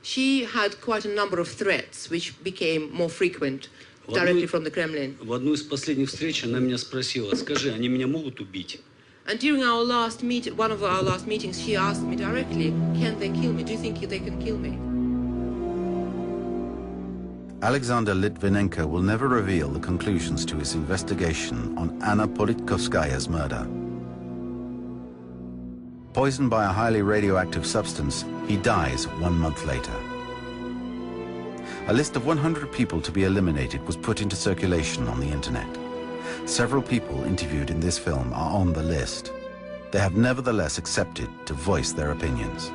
she had quite a number of threats which became more frequent directly from the Kremlin. And during our last one of our last meetings, she asked me directly, can they kill me? Do you think they can kill me? Alexander Litvinenko will never reveal the conclusions to his investigation on Anna Politkovskaya's murder. Poisoned by a highly radioactive substance, he dies 1 month later. A list of 100 people to be eliminated was put into circulation on the internet. Several people interviewed in this film are on the list. They have nevertheless accepted to voice their opinions.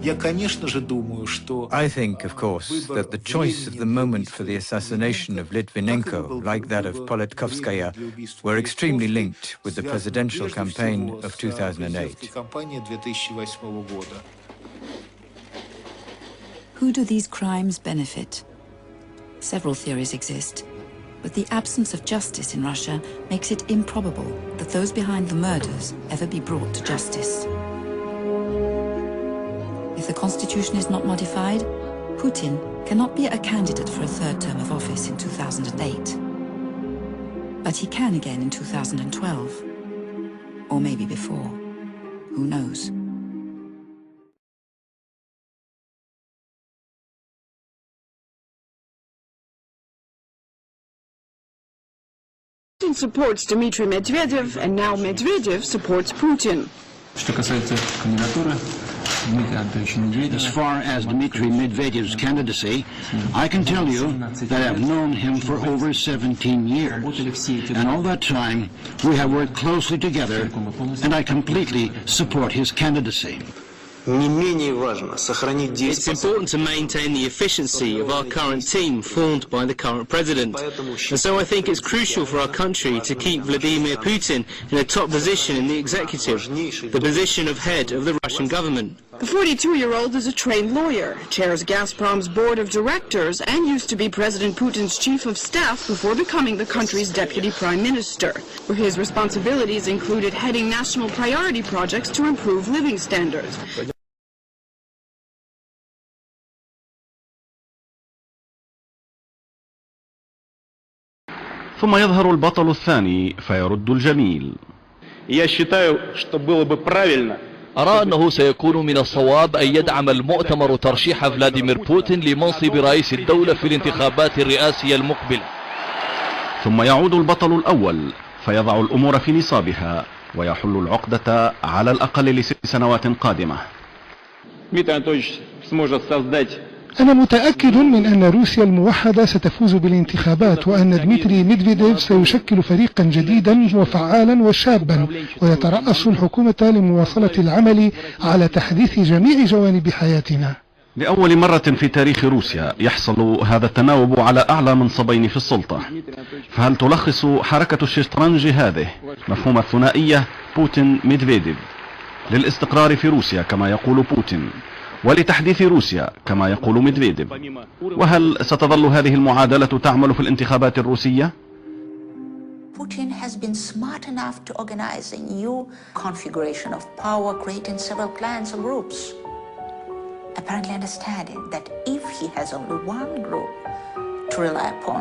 I think, of course, that the choice of the moment for the assassination of Litvinenko, like that of Politkovskaya, were extremely linked with the presidential campaign of 2008. Who do these crimes benefit? Several theories exist, but the absence of justice in Russia makes it improbable that those behind the murders ever be brought to justice. If the constitution is not modified, Putin cannot be a candidate for a third term of office in 2008. But he can again in 2012, or maybe before. Who knows? Putin supports Dmitry Medvedev, and now Medvedev supports Putin. As far as Dmitry Medvedev's candidacy, I can tell you that I've known him for over 17 years. And all that time, we have worked closely together, and I completely support his candidacy. It's important to maintain the efficiency of our current team formed by the current president. And so I think it's crucial for our country to keep Vladimir Putin in a top position in the executive, the position of head of the Russian government. The 42-year-old is a trained lawyer, chairs Gazprom's board of directors, and used to be President Putin's chief of staff before becoming the country's deputy prime minister, where his responsibilities included heading national priority projects to improve living standards. ثم يظهر البطل الثاني فيرد الجميل. أرى أنه سيكون من الصواب أن يدعم المؤتمر ترشيح فلاديمير بوتين لمنصب رئيس الدولة في الانتخابات الرئاسية المقبلة. ثم يعود البطل الأول فيضع الأمور في نصابها ويحل العقدة على الأقل ل6 سنوات قادمة. أنا متأكد من أن روسيا الموحدة ستفوز بالانتخابات، وأن ديمتري ميدفيديف سيشكل فريقا جديدا وفعالا وشابا ويترأس الحكومة لمواصلة العمل على تحديث جميع جوانب حياتنا. لأول مرة في تاريخ روسيا يحصل هذا التناوب على أعلى منصبين في السلطة، فهل تلخص حركة الشطرنج هذه مفهوم الثنائية بوتين ميدفيديف للاستقرار في روسيا كما يقول بوتين، ولتحديث روسيا كما يقول ميدفيديف؟ وهل ستظل هذه المعادلة تعمل في الانتخابات الروسية؟ Putin has been smart enough to organize a new configuration of power, creating several clans or groups, apparently understanding that if he has only one group to rely upon,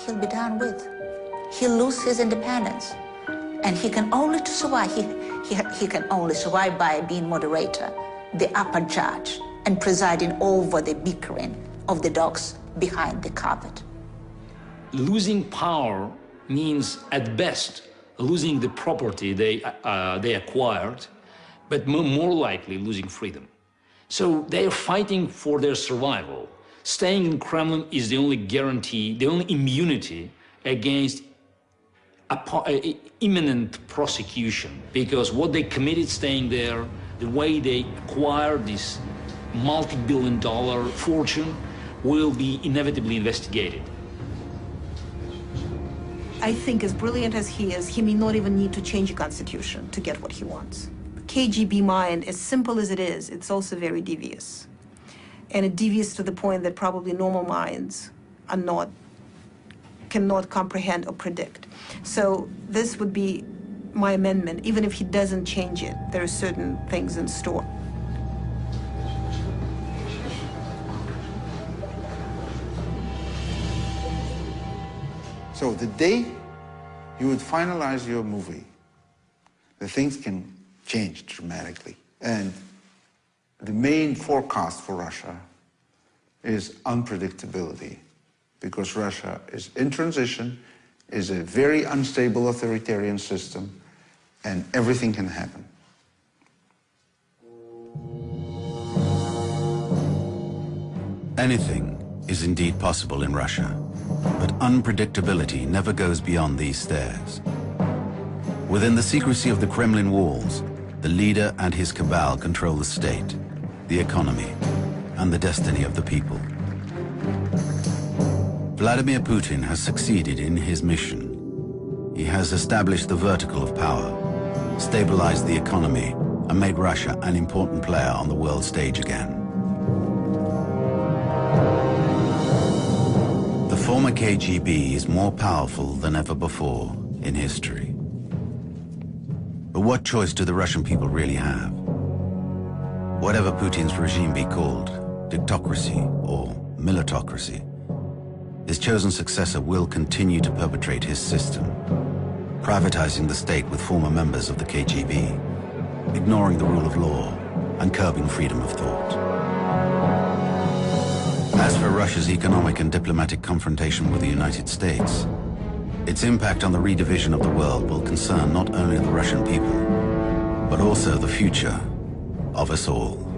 he'll be done with. He'll lose his independence, and he can only survive. He can only survive by being moderator, the upper judge, and presiding over the bickering of the dogs behind the carpet. Losing power means, at best, losing the property they acquired, but more likely losing freedom. So they are fighting for their survival. Staying in Kremlin is the only guarantee, the only immunity against imminent prosecution, because what they committed staying there, the way they acquired this multi-billion-dollar fortune, will be inevitably investigated. I think as brilliant as he is, he may not even need to change the constitution to get what he wants. KGB mind, as simple as it is, it's also very devious. And it devious to the point that probably normal minds cannot comprehend or predict. So this would be my amendment. Even if he doesn't change it, there are certain things in store. So the day you would finalize your movie, the things can change dramatically. And the main forecast for Russia is unpredictability, because Russia is in transition, is a very unstable authoritarian system, and everything can happen. Anything is indeed possible in Russia, but unpredictability never goes beyond these stairs. Within the secrecy of the Kremlin walls, the leader and his cabal control the state, the economy, and the destiny of the people. Vladimir Putin has succeeded in his mission. He has established the vertical of power, stabilized the economy, and made Russia an important player on the world stage again. The former KGB is more powerful than ever before in history. But what choice do the Russian people really have? Whatever Putin's regime be called, dictocracy or militocracy, his chosen successor will continue to perpetrate his system, privatizing the state with former members of the KGB, ignoring the rule of law, and curbing freedom of thought. As for Russia's economic and diplomatic confrontation with the United States, its impact on the redivision of the world will concern not only the Russian people, but also the future of us all.